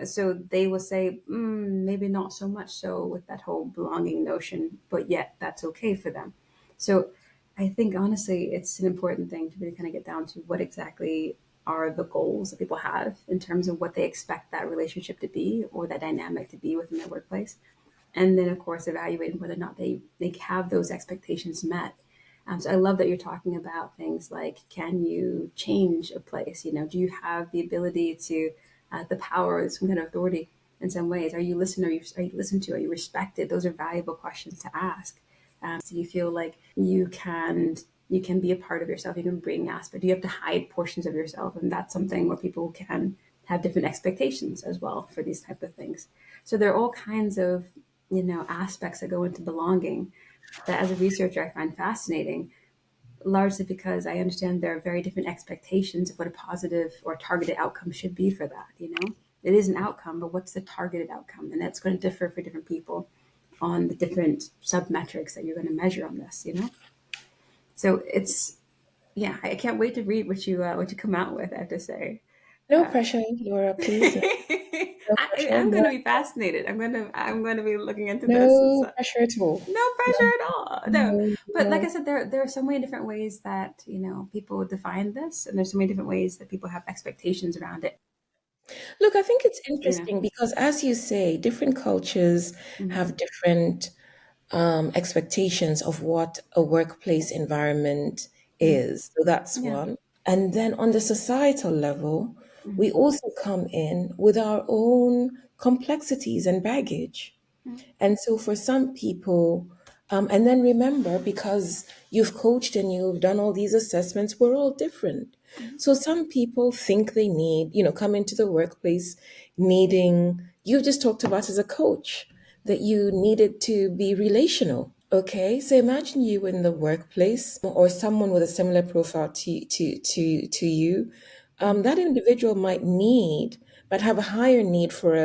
Speaker 1: So they will say, maybe not so much so with that whole belonging notion, but yet that's okay for them. So I think honestly, it's an important thing to really kind of get down to what exactly are the goals that people have in terms of what they expect that relationship to be or that dynamic to be within their workplace. And then, of course, evaluating whether or not they have those expectations met. So I love that you're talking about things like, can you change a place? Do you have the ability to, the power, some kind of authority in some ways? Are you listened? Are you listened to? Are you respected? Those are valuable questions to ask. Do you feel like you can be a part of yourself? You can bring aspect. Do you have to hide portions of yourself? And that's something where people can have different expectations as well for these type of things. So there are all kinds of aspects that go into belonging that as a researcher I find fascinating, largely because I understand there are very different expectations of what a positive or targeted outcome should be for that. It is an outcome, but what's the targeted outcome? And that's going to differ for different people on the different sub metrics that you're going to measure on this. So it's, yeah, I can't wait to read what you come out with, I have to say.
Speaker 2: No
Speaker 1: Uh,
Speaker 2: pressure, Laura, please. No pressure.
Speaker 1: I'm going
Speaker 2: No,
Speaker 1: to be fascinated. I'm going to be looking into this.
Speaker 2: no pressure at all.
Speaker 1: No
Speaker 2: No,
Speaker 1: pressure at all. No,
Speaker 2: no,
Speaker 1: but like I
Speaker 2: no.
Speaker 1: said, there are so many different ways that people define this, and there's so many different ways that people have expectations around it.
Speaker 2: Look, I think it's
Speaker 1: You know.
Speaker 2: interesting because, as you say, different cultures
Speaker 1: Mm-hmm.
Speaker 2: have different expectations of what a workplace environment is. So that's
Speaker 1: Yeah.
Speaker 2: one. And then on the societal level, we
Speaker 1: Mm-hmm.
Speaker 2: also come in with our own complexities and baggage. And so for some people, and then remember, because you've coached and you've done all these assessments, we're all different.
Speaker 1: Mm-hmm.
Speaker 2: So some people think they need, come into the workplace needing, you just talked about as a coach, that you needed to be relational. Okay, so imagine you in the workplace or someone with a similar profile to you. That individual might have a higher need for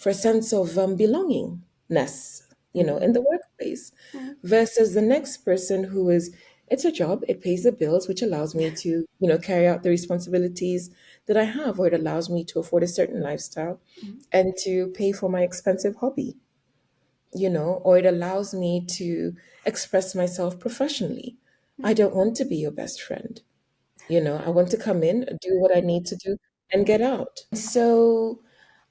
Speaker 2: a sense of belongingness, in
Speaker 1: Mm-hmm.
Speaker 2: the workplace, versus the next person who is, it's a job, it pays the bills, which allows me to, carry out the responsibilities that I have, or it allows me to afford a certain lifestyle and to pay for my expensive hobby, or it allows me to express myself professionally. I don't want to be your best friend. I want to come in, do what I need to do, and get out. So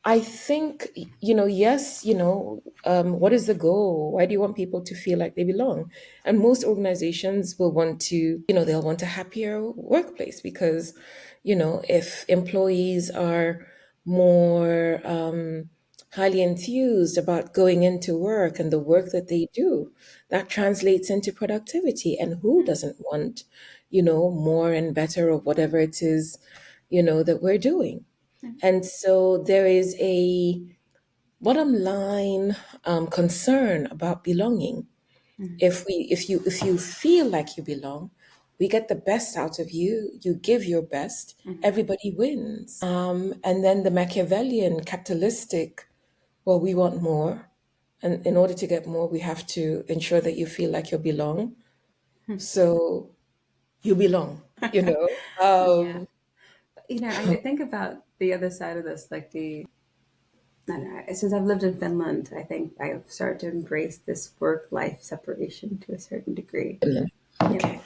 Speaker 2: I think, yes, what is the goal? Why do you want people to feel like they belong? And most organizations will want to, they'll want a happier workplace because, if employees are more highly enthused about going into work and the work that they do, that translates into productivity. And who doesn't want, more and better of whatever it is, that we're doing? And so there is a bottom line concern about belonging. If you feel like you belong, we get the best out of you. You give your best.
Speaker 1: Mm-hmm.
Speaker 2: Everybody wins. And then the Machiavellian, capitalistic, well, we want more, and in order to get more, we have to ensure that you feel like you belong. So you belong. You know.
Speaker 1: Yeah. I think about the other side of this, like I don't know, since I've lived in Finland, I think I've started to embrace this work-life separation to a certain degree. Yep.
Speaker 2: Okay.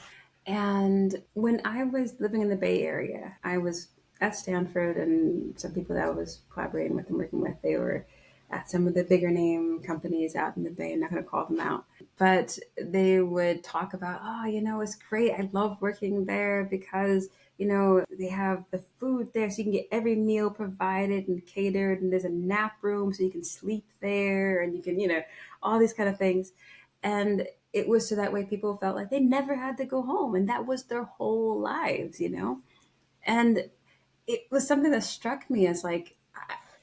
Speaker 1: And when I was living in the Bay Area, I was at Stanford, and some people that I was collaborating with and working with, they were at some of the bigger name companies out in the Bay. I'm not going to call them out, but they would talk about, oh, it's great. I love working there because they have the food there, so you can get every meal provided and catered, and there's a nap room, so you can sleep there, and you can, all these kind of things. And it was so that way people felt like they never had to go home, and that was their whole lives. And it was something that struck me as like,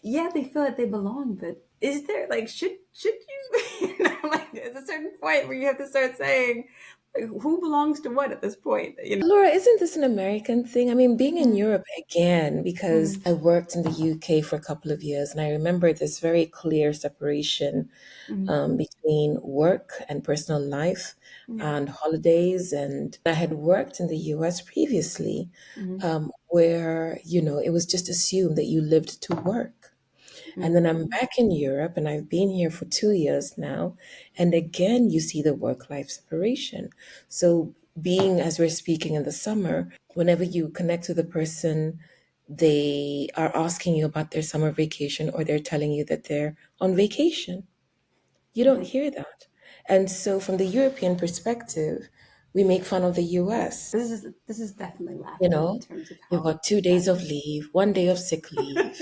Speaker 1: yeah, they feel like they belong, but is there like should you? Like there's a certain point where you have to start saying, like, who belongs to what at this point?
Speaker 2: Laura, isn't this an American thing? I mean, being in
Speaker 1: Mm,
Speaker 2: Europe again, because
Speaker 1: mm,
Speaker 2: I worked in the UK for a couple of years, and I remember this very clear separation
Speaker 1: mm,
Speaker 2: between work and personal life
Speaker 1: yeah.
Speaker 2: and holidays. And I had worked in the US previously,
Speaker 1: Mm,
Speaker 2: where, it was just assumed that you lived to work. And then I'm
Speaker 1: Mm.
Speaker 2: back in Europe and I've been here for 2 years now. And again, you see the work life separation. So, being as we're speaking in the summer, whenever you connect with a person, they are asking you about their summer vacation or they're telling you that they're on vacation. You don't hear that. And so, from the European perspective, we make fun of the US.
Speaker 1: This is definitely
Speaker 2: You
Speaker 1: laughable in
Speaker 2: know,
Speaker 1: terms of
Speaker 2: you've
Speaker 1: how
Speaker 2: got 2 days
Speaker 1: that
Speaker 2: of
Speaker 1: is.
Speaker 2: leave, 1 day of sick leave,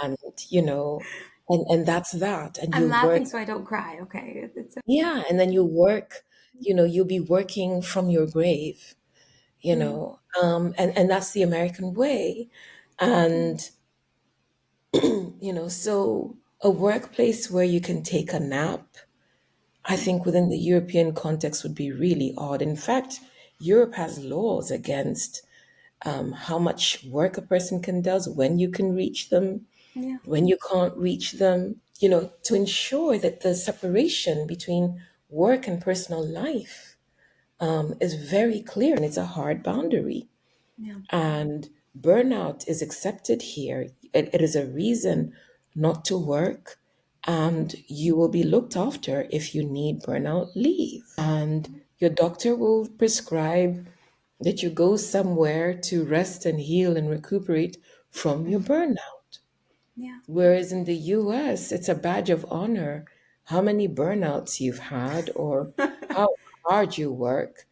Speaker 2: and you know, and that's that. And
Speaker 1: I'm
Speaker 2: you work,
Speaker 1: laughing so I don't cry. Okay, it's
Speaker 2: yeah, and then you work, you'll be working from your grave,
Speaker 1: mm,
Speaker 2: and that's the American way.
Speaker 1: mm,
Speaker 2: And so a workplace where you can take a nap, I
Speaker 1: mm,
Speaker 2: think within the European context would be really odd. In fact, Europe has laws against how much work a person can does, when you can reach them,
Speaker 1: yeah,
Speaker 2: when you can't reach them, to ensure that the separation between work and personal life is very clear and it's a hard boundary.
Speaker 1: yeah,
Speaker 2: And burnout is accepted here. It is a reason not to work, and you will be looked after if you need burnout leave. And your doctor will prescribe that you go somewhere to rest and heal and recuperate from your burnout.
Speaker 1: yeah,
Speaker 2: Whereas in the US, it's a badge of honor how many burnouts you've had or how hard you work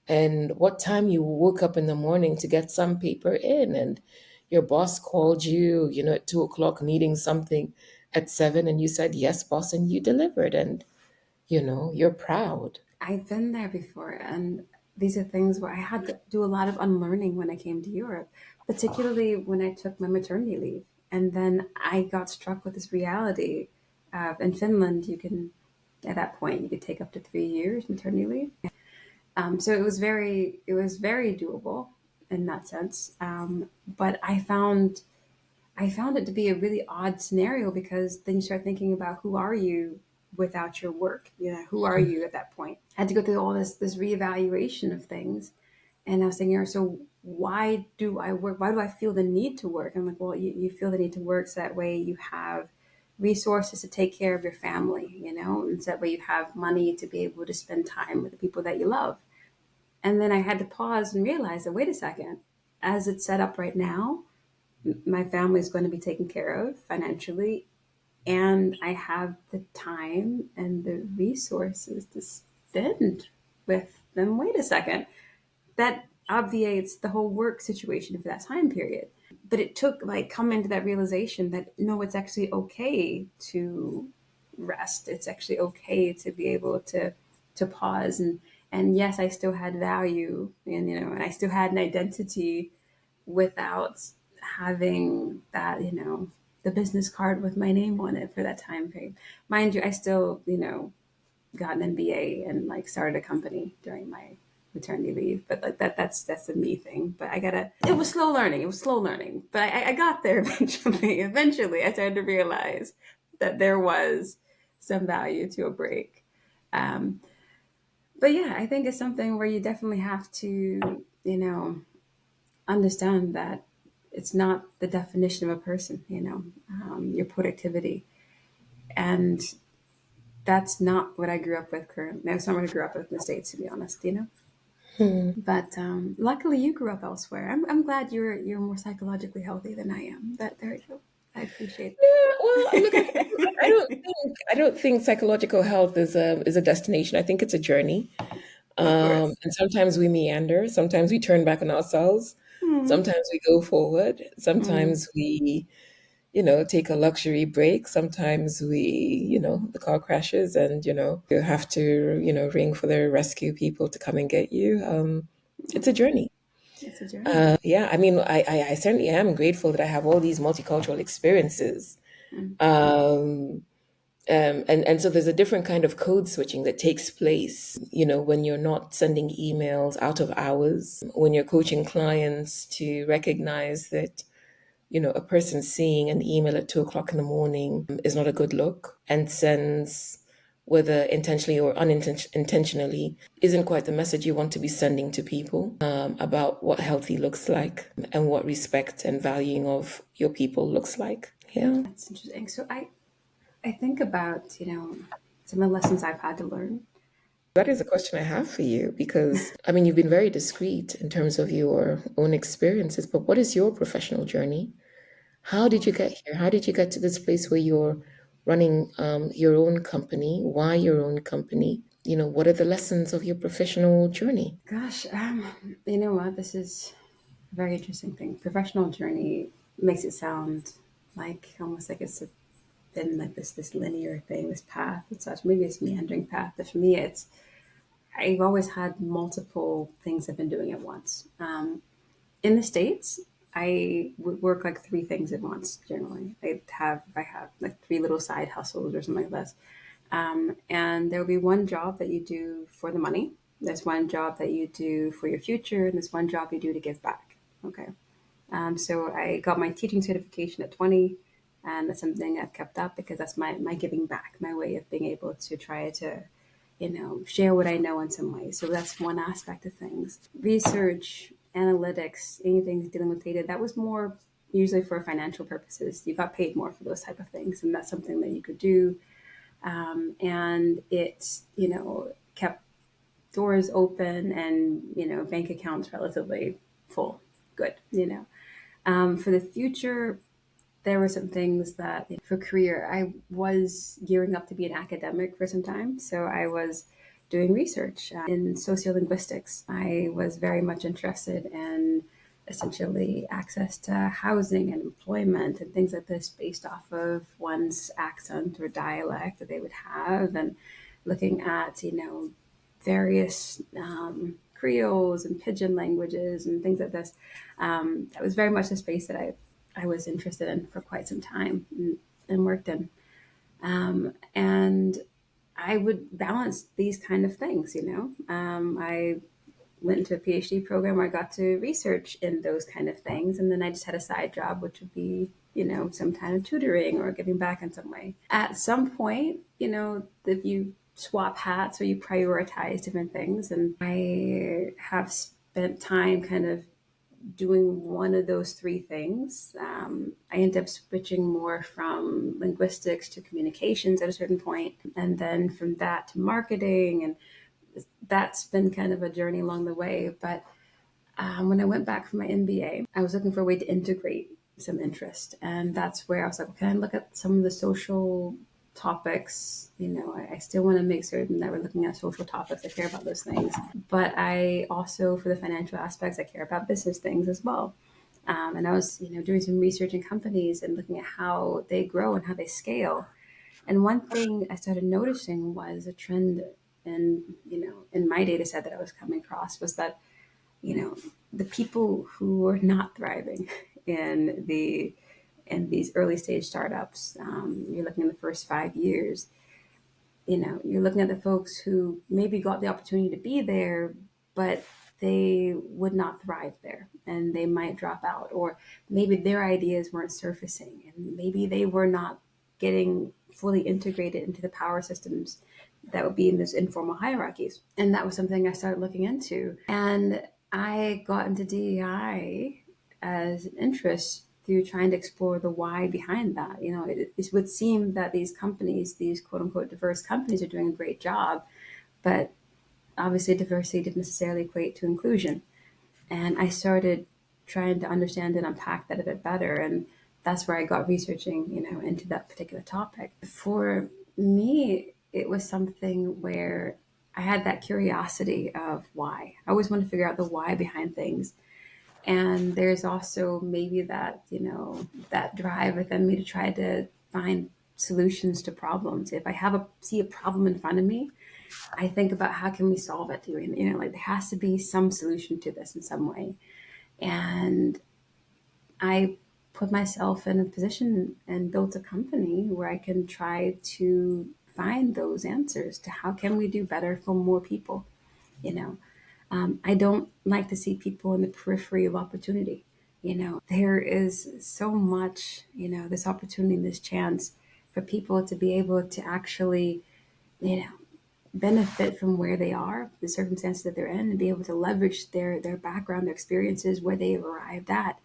Speaker 2: and what time you woke up in the morning to get some paper in. And your boss called you, at 2 o'clock needing something at 7, and you said, yes, boss, and you delivered. And, you're proud.
Speaker 1: I've been there before, and these are things where I had to do a lot of unlearning when I came to Europe, particularly when I took my maternity leave. And then I got struck with this reality of in Finland, you can, at that point, you could take up to 3 years maternity leave. So it was very doable in that sense. But I found it to be a really odd scenario because then you start thinking about who are you without your work? Who are you at that point? I had to go through all this reevaluation of things, and I was thinking, so why do I work? Why do I feel the need to work? I'm like, well, you feel the need to work so that way you have resources to take care of your family, and so that way you have money to be able to spend time with the people that you love. And then I had to pause and realize that wait a second, as it's set up right now, my family is going to be taken care of financially, and I have the time and the resources to spend with them. Wait a second, that obviates the whole work situation for that time period. But it took like coming to that realization that no, it's actually okay to rest. It's actually okay to be able to pause, and yes, I still had value, and I still had an identity without having that, the business card with my name on it for that time period. Mind you, I still, got an MBA and like started a company during my maternity leave. But like that's a me thing. But it was slow learning. It was slow learning. But I got there eventually. Eventually I started to realize that there was some value to a break. Um, but yeah, I think it's something where you definitely have to, understand that it's not the definition of a person, your productivity. And that's not what I grew up with currently. That's not what I grew up with in the States, to be honest. But luckily you grew up elsewhere. I'm glad you're more psychologically healthy than I am. There you go. I appreciate
Speaker 2: Yeah, well, look, I don't
Speaker 1: it.
Speaker 2: think I don't think psychological health is a destination. I think it's a journey.
Speaker 1: Of course.
Speaker 2: And sometimes we meander, sometimes we turn back on ourselves,
Speaker 1: Mm,
Speaker 2: sometimes we go forward,
Speaker 1: mm,
Speaker 2: sometimes we, take a luxury break, sometimes we, the car crashes and, you have to, ring for the rescue people to come and get you. It's a
Speaker 1: mm.
Speaker 2: journey.
Speaker 1: It's a journey.
Speaker 2: Yeah, I mean, I certainly am grateful that I have all these multicultural experiences.
Speaker 1: Mm,
Speaker 2: Um, and so there's a different kind of code switching that takes place, when you're not sending emails out of hours, when you're coaching clients to recognize that, a person seeing an email at 2 o'clock in the morning is not a good look and sends, whether intentionally or unintentionally, isn't quite the message you want to be sending to people about what healthy looks like and what respect and valuing of your people looks like. Yeah.
Speaker 1: That's interesting. So I think about, some of the lessons I've had to learn.
Speaker 2: That is a question I have for you because, I mean, you've been very discreet in terms of your own experiences, but what is your professional journey? How did you get here? How did you get to this place where you're running your own company? Why your own company? What are the lessons of your professional journey?
Speaker 1: Gosh, you know what? This is a very interesting thing. Professional journey makes it sound like almost like it's been like this linear thing, this path and such. Maybe it's meandering path, but for me, it's I've always had multiple things I've been doing at once. In the States, I would work like three things at once generally. I have like three little side hustles or something like this. And there will be one job that you do for the money. There's one job that you do for your future, and there's one job you do to give back. Okay. So I got my teaching certification at 20, and that's something I've kept up because that's my giving back, my way of being able to try to, share what I know in some way. So that's one aspect of things. Research, analytics, anything dealing with data, that was more usually for financial purposes. You got paid more for those type of things, and that's something that you could do. And it, kept doors open and, bank accounts relatively full. Good, for the future, there were some things that for career, I was gearing up to be an academic for some time. So I was doing research in sociolinguistics. I was very much interested in essentially access to housing and employment and things like this based off of one's accent or dialect that they would have, and looking at, various creoles and pidgin languages and things like this. That was very much a space that I was interested in for quite some time, and worked in. And I would balance these kind of things, I went into a PhD program where I got to research in those kind of things. And then I just had a side job, which would be, some kind of tutoring or giving back in some way. At some point, if you swap hats or you prioritize different things. And I have spent time kind of doing one of those three things. I ended up switching more from linguistics to communications at a certain point, and then from that to marketing, and that's been kind of a journey along the way. But when I went back for my MBA, I was looking for a way to integrate some interest, and that's where I was like, well, can I look at some of the social topics? I still want to make certain that we're looking at social topics. I care about those things, but I also, for the financial aspects, I care about business things as well. And I was, doing some research in companies and looking at how they grow and how they scale. And one thing I started noticing was a trend in my data set that I was coming across was that, you know, the people who are not thriving in these early stage startups, you're looking at the first 5 years, you're looking at the folks who maybe got the opportunity to be there, but they would not thrive there and they might drop out, or maybe their ideas weren't surfacing and maybe they were not getting fully integrated into the power systems that would be in those informal hierarchies. And that was something I started looking into. And I got into DEI as an interest through trying to explore the why behind that. It would seem that these companies, these quote unquote diverse companies, are doing a great job, but obviously diversity didn't necessarily equate to inclusion. And I started trying to understand and unpack that a bit better. And that's where I got researching, into that particular topic. For me, it was something where I had that curiosity of why. I always wanted to figure out the why behind things. And there's also maybe that, that drive within me to try to find solutions to problems. If I see a problem in front of me, I think about how can we solve it? Like there has to be some solution to this in some way. And I put myself in a position and built a company where I can try to find those answers to how can we do better for more people. You know, I don't like to see people in the periphery of opportunity. There is so much, this opportunity, this chance for people to be able to actually, you know, benefit from where they are, the circumstances that they're in, and be able to leverage their background, their experiences, where they've arrived at,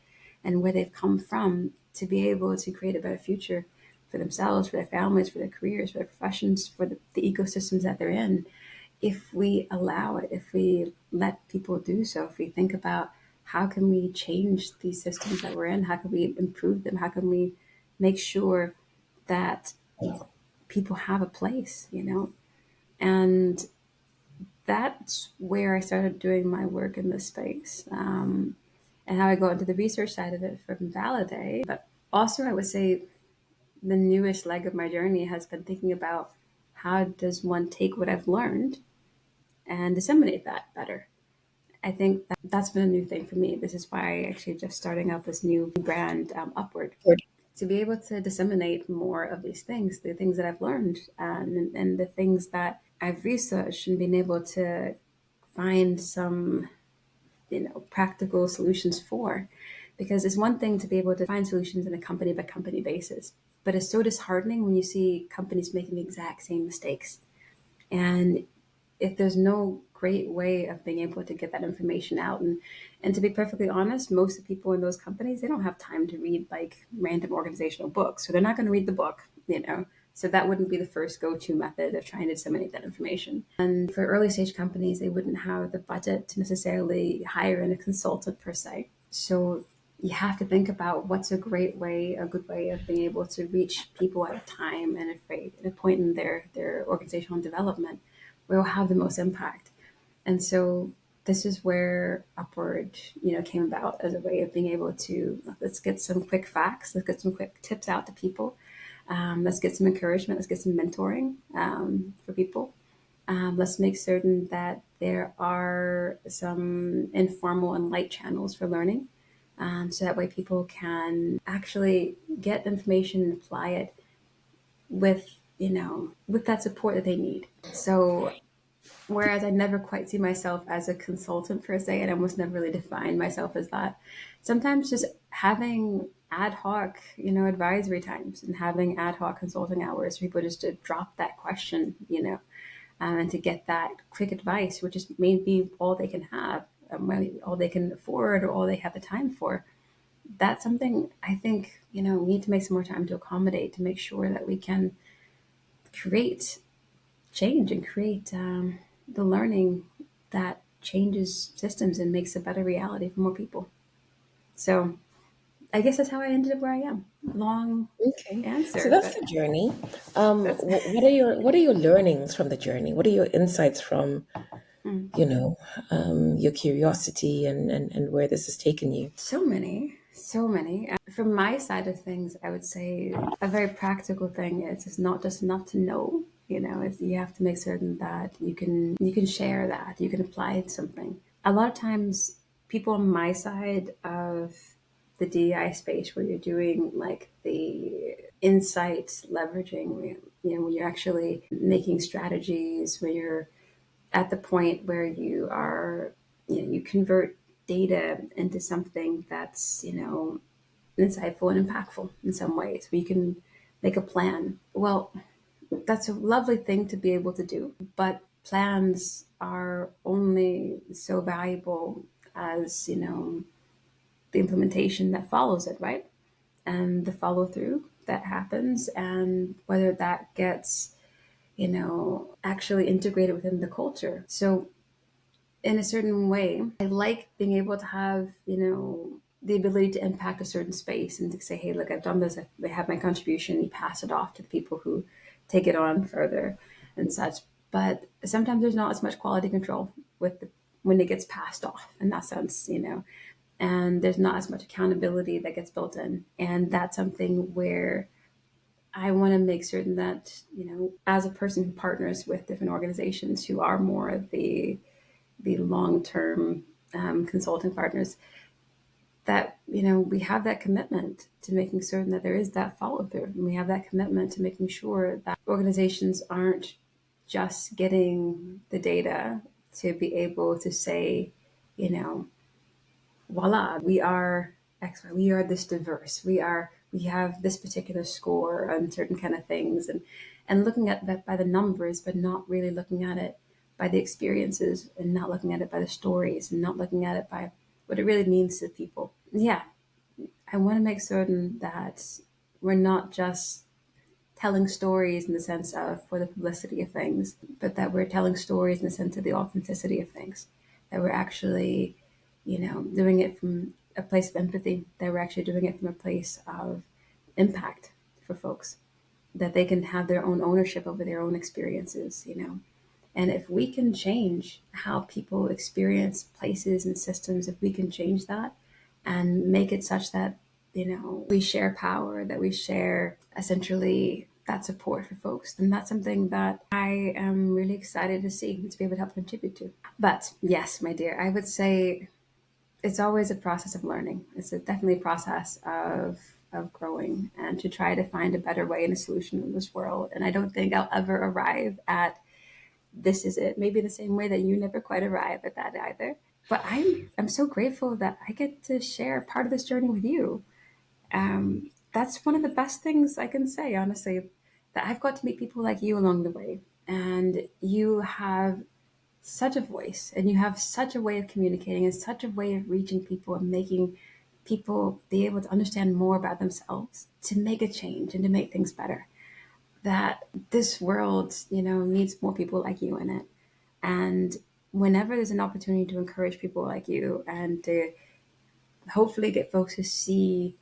Speaker 1: and where they've come from to be able to create a better future for themselves, for their families, for their careers, for their professions, for the ecosystems that they're in, if we allow it, if we let people do so, if we think about how can we change these systems that we're in, how can we improve them, how can we make sure that people have a place, and that's where I started doing my work in this space, and how I go into the research side of it from Validate. But also, I would say the newest leg of my journey has been thinking about how does one take what I've learned and disseminate that better. I think that's been a new thing for me. This is why I actually just starting up this new brand, Upward, to be able to disseminate more of these things, the things that I've learned, and the things that I've researched, and being able to find some, practical solutions for. Because it's one thing to be able to find solutions on a company by company basis, but it's so disheartening when you see companies making the exact same mistakes. And if there's no great way of being able to get that information out, and to be perfectly honest, most of the people in those companies, they don't have time to read like random organizational books, so they're not going to read the book. So that wouldn't be the first go-to method of trying to disseminate that information. And for early stage companies, they wouldn't have the budget to necessarily hire in a consultant per se. So you have to think about what's a good way of being able to reach people at a time and at a point in their organizational development where it'll have the most impact. And so this is where Upward, came about as a way of being able to, let's get some quick facts, let's get some quick tips out to people, let's get some encouragement, let's get some mentoring for people. Let's make certain that there are some informal and light channels for learning. So that way people can actually get information and apply it with that support that they need. So whereas I never quite see myself as a consultant per se, and I almost never really define myself as that, sometimes just having ad hoc, advisory times and having ad hoc consulting hours for people just to drop that question, and to get that quick advice, which is maybe all they can have, maybe all they can afford, or all they have the time for. That's something I think, we need to make some more time to accommodate, to make sure that we can create change and create the learning that changes systems and makes a better reality for more people. So I guess that's how I ended up where I am. Long
Speaker 2: Okay, so
Speaker 1: answer,
Speaker 2: that's
Speaker 1: but
Speaker 2: the journey.
Speaker 1: that's
Speaker 2: What are your learnings from the journey? What are your insights from
Speaker 1: mm,
Speaker 2: your curiosity and where this has taken you?
Speaker 1: so many, so many. From my side of things, I would say a very practical thing is it's not just enough to know. It's, you have to make certain that you can share that, you can apply something. A lot of times, people on my side of the DEI space, where you're doing like the insights leveraging, when you're actually making strategies, where you're at the point where you are, you convert data into something that's, insightful and impactful in some ways, where you can make a plan. Well, that's a lovely thing to be able to do, but plans are only so valuable as, the implementation that follows it, right? And the follow through that happens, and whether that gets, actually integrated within the culture. So in a certain way, I like being able to have, the ability to impact a certain space and to say, hey, look, I've done this, I have my contribution, you pass it off to the people who take it on further and such. But sometimes there's not as much quality control when it gets passed off in that sense, and there's not as much accountability that gets built in. And that's something where I want to make certain that, as a person who partners with different organizations who are more of the long term consulting partners, that we have that commitment to making certain that there is that follow through, and we have that commitment to making sure that organizations aren't just getting the data to be able to say, you know, voila, we are X, Y, we are this diverse, we have this particular score on certain kind of things, and looking at that by the numbers, but not really looking at it by the experiences, and not looking at it by the stories, and not looking at it by what it really means to people. Yeah, I want to make certain that we're not just telling stories in the sense of for the publicity of things, but that we're telling stories in the sense of the authenticity of things. That we're actually, doing it from a place of empathy, that we're actually doing it from a place of impact for folks, that they can have their own ownership over their own experiences. And if we can change how people experience places and systems, if we can change that and make it such that, we share power, that we share essentially that support for folks, then that's something that I am really excited to see and to be able to help contribute to. But yes, my dear, I would say it's always a process of learning. It's definitely a process of growing and to try to find a better way and a solution in this world. And I don't think I'll ever arrive at this is it. Maybe the same way that you never quite arrive at that either. But I'm so grateful that I get to share part of this journey with you. That's one of the best things I can say, honestly, that I've got to meet people like you along the way. And you have such a voice and you have such a way of communicating and such a way of reaching people and making people be able to understand more about themselves to make a change and to make things better. That this world, needs more people like you in it. And whenever there's an opportunity to encourage people like you and to hopefully get folks to see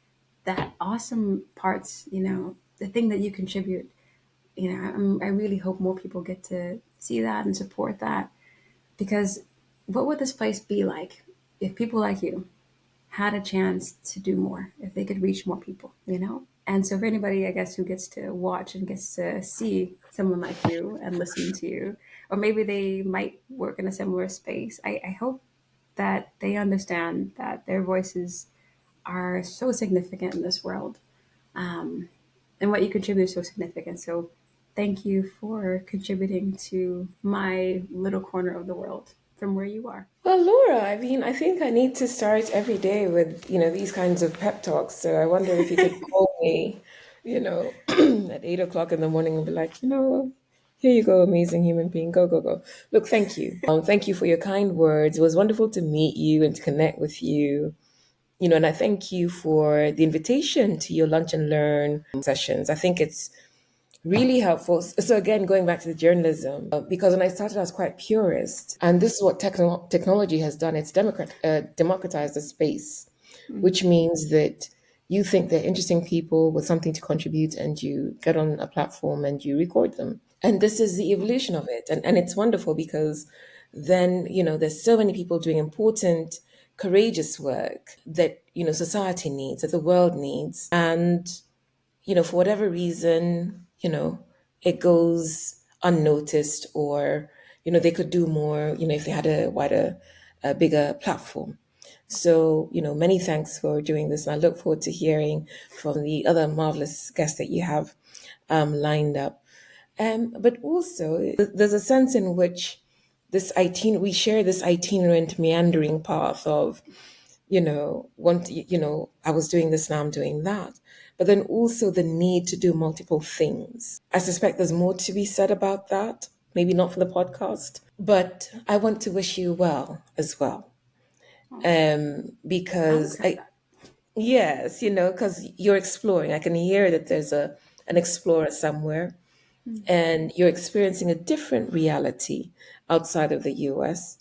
Speaker 1: that awesome parts, the thing that you contribute, I really hope more people get to see that and support that. Because what would this place be like if people like you had a chance to do more, if they could reach more people? And so for anybody, I guess, who gets to watch and gets to see someone like you and listen to you, or maybe they might work in a similar space, I hope that they understand that their voices are so significant in this world, and what you contribute is so significant. So thank you for contributing to my little corner of the world from where you are.
Speaker 2: Well, Laura, I mean, I think I need to start every day with, these kinds of pep talks. So I wonder if you could call me, at 8 o'clock in the morning and be like, here you go, amazing human being. Go, go, go. Look, thank you. Thank you for your kind words. It was wonderful to meet you and to connect with you. And I thank you for the invitation to your lunch and learn sessions. I think it's really helpful. So again, going back to the journalism, because when I started, I was quite purist, and this is what technology has done. It's democratized the space, which means that you think they're interesting people with something to contribute, and you get on a platform and you record them. And this is the evolution of it, and it's wonderful because then there's so many people doing important, courageous work that society needs, that the world needs, and for whatever reason, it goes unnoticed, or, they could do more, if they had a bigger platform. So, many thanks for doing this. And I look forward to hearing from the other marvelous guests that you have lined up. But also, there's a sense in which we share this itinerant, meandering path of I was doing this, now I'm doing that. But then also the need to do multiple things. I suspect there's more to be said about that, maybe not for the podcast, but I want to wish you well as well.
Speaker 1: I'll
Speaker 2: Because
Speaker 1: accept that.
Speaker 2: yes, because you're exploring. I can hear that there's an explorer somewhere, and you're experiencing a different reality outside of the US,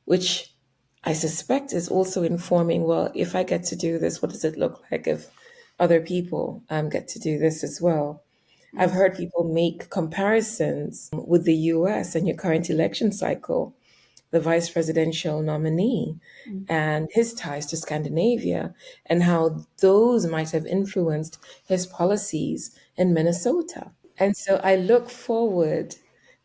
Speaker 2: which I suspect is also informing, well, if I get to do this, what does it look like if other people get to do this as well? I've heard people make comparisons with the US and your current election cycle, the vice presidential nominee and his ties to Scandinavia, and how those might have influenced his policies in Minnesota. And so I look forward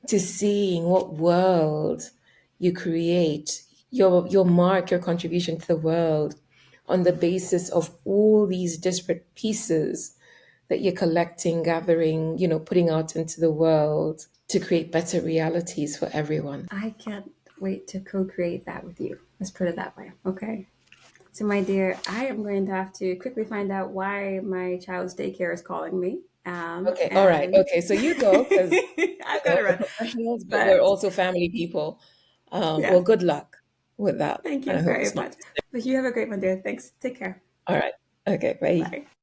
Speaker 2: to seeing what world you create, your mark, your contribution to the world on the basis of all these disparate pieces that you're collecting, gathering, putting out into the world to create better realities for everyone.
Speaker 1: I can't wait to co-create that with you. Let's put it that way. Okay. So, my dear, I am going to have to quickly find out why my child's daycare is calling me.
Speaker 2: Okay, all right.
Speaker 1: And
Speaker 2: Okay, so you go because
Speaker 1: I've got to
Speaker 2: we're
Speaker 1: run.
Speaker 2: professionals, but we're
Speaker 1: But
Speaker 2: also family people. Well,
Speaker 1: yeah,
Speaker 2: good luck with that,
Speaker 1: thank
Speaker 2: and
Speaker 1: you
Speaker 2: I hope
Speaker 1: very
Speaker 2: it's not.
Speaker 1: much. But you have a great one, dear. Thanks. Take care.
Speaker 2: All right. Okay, bye.
Speaker 1: Bye.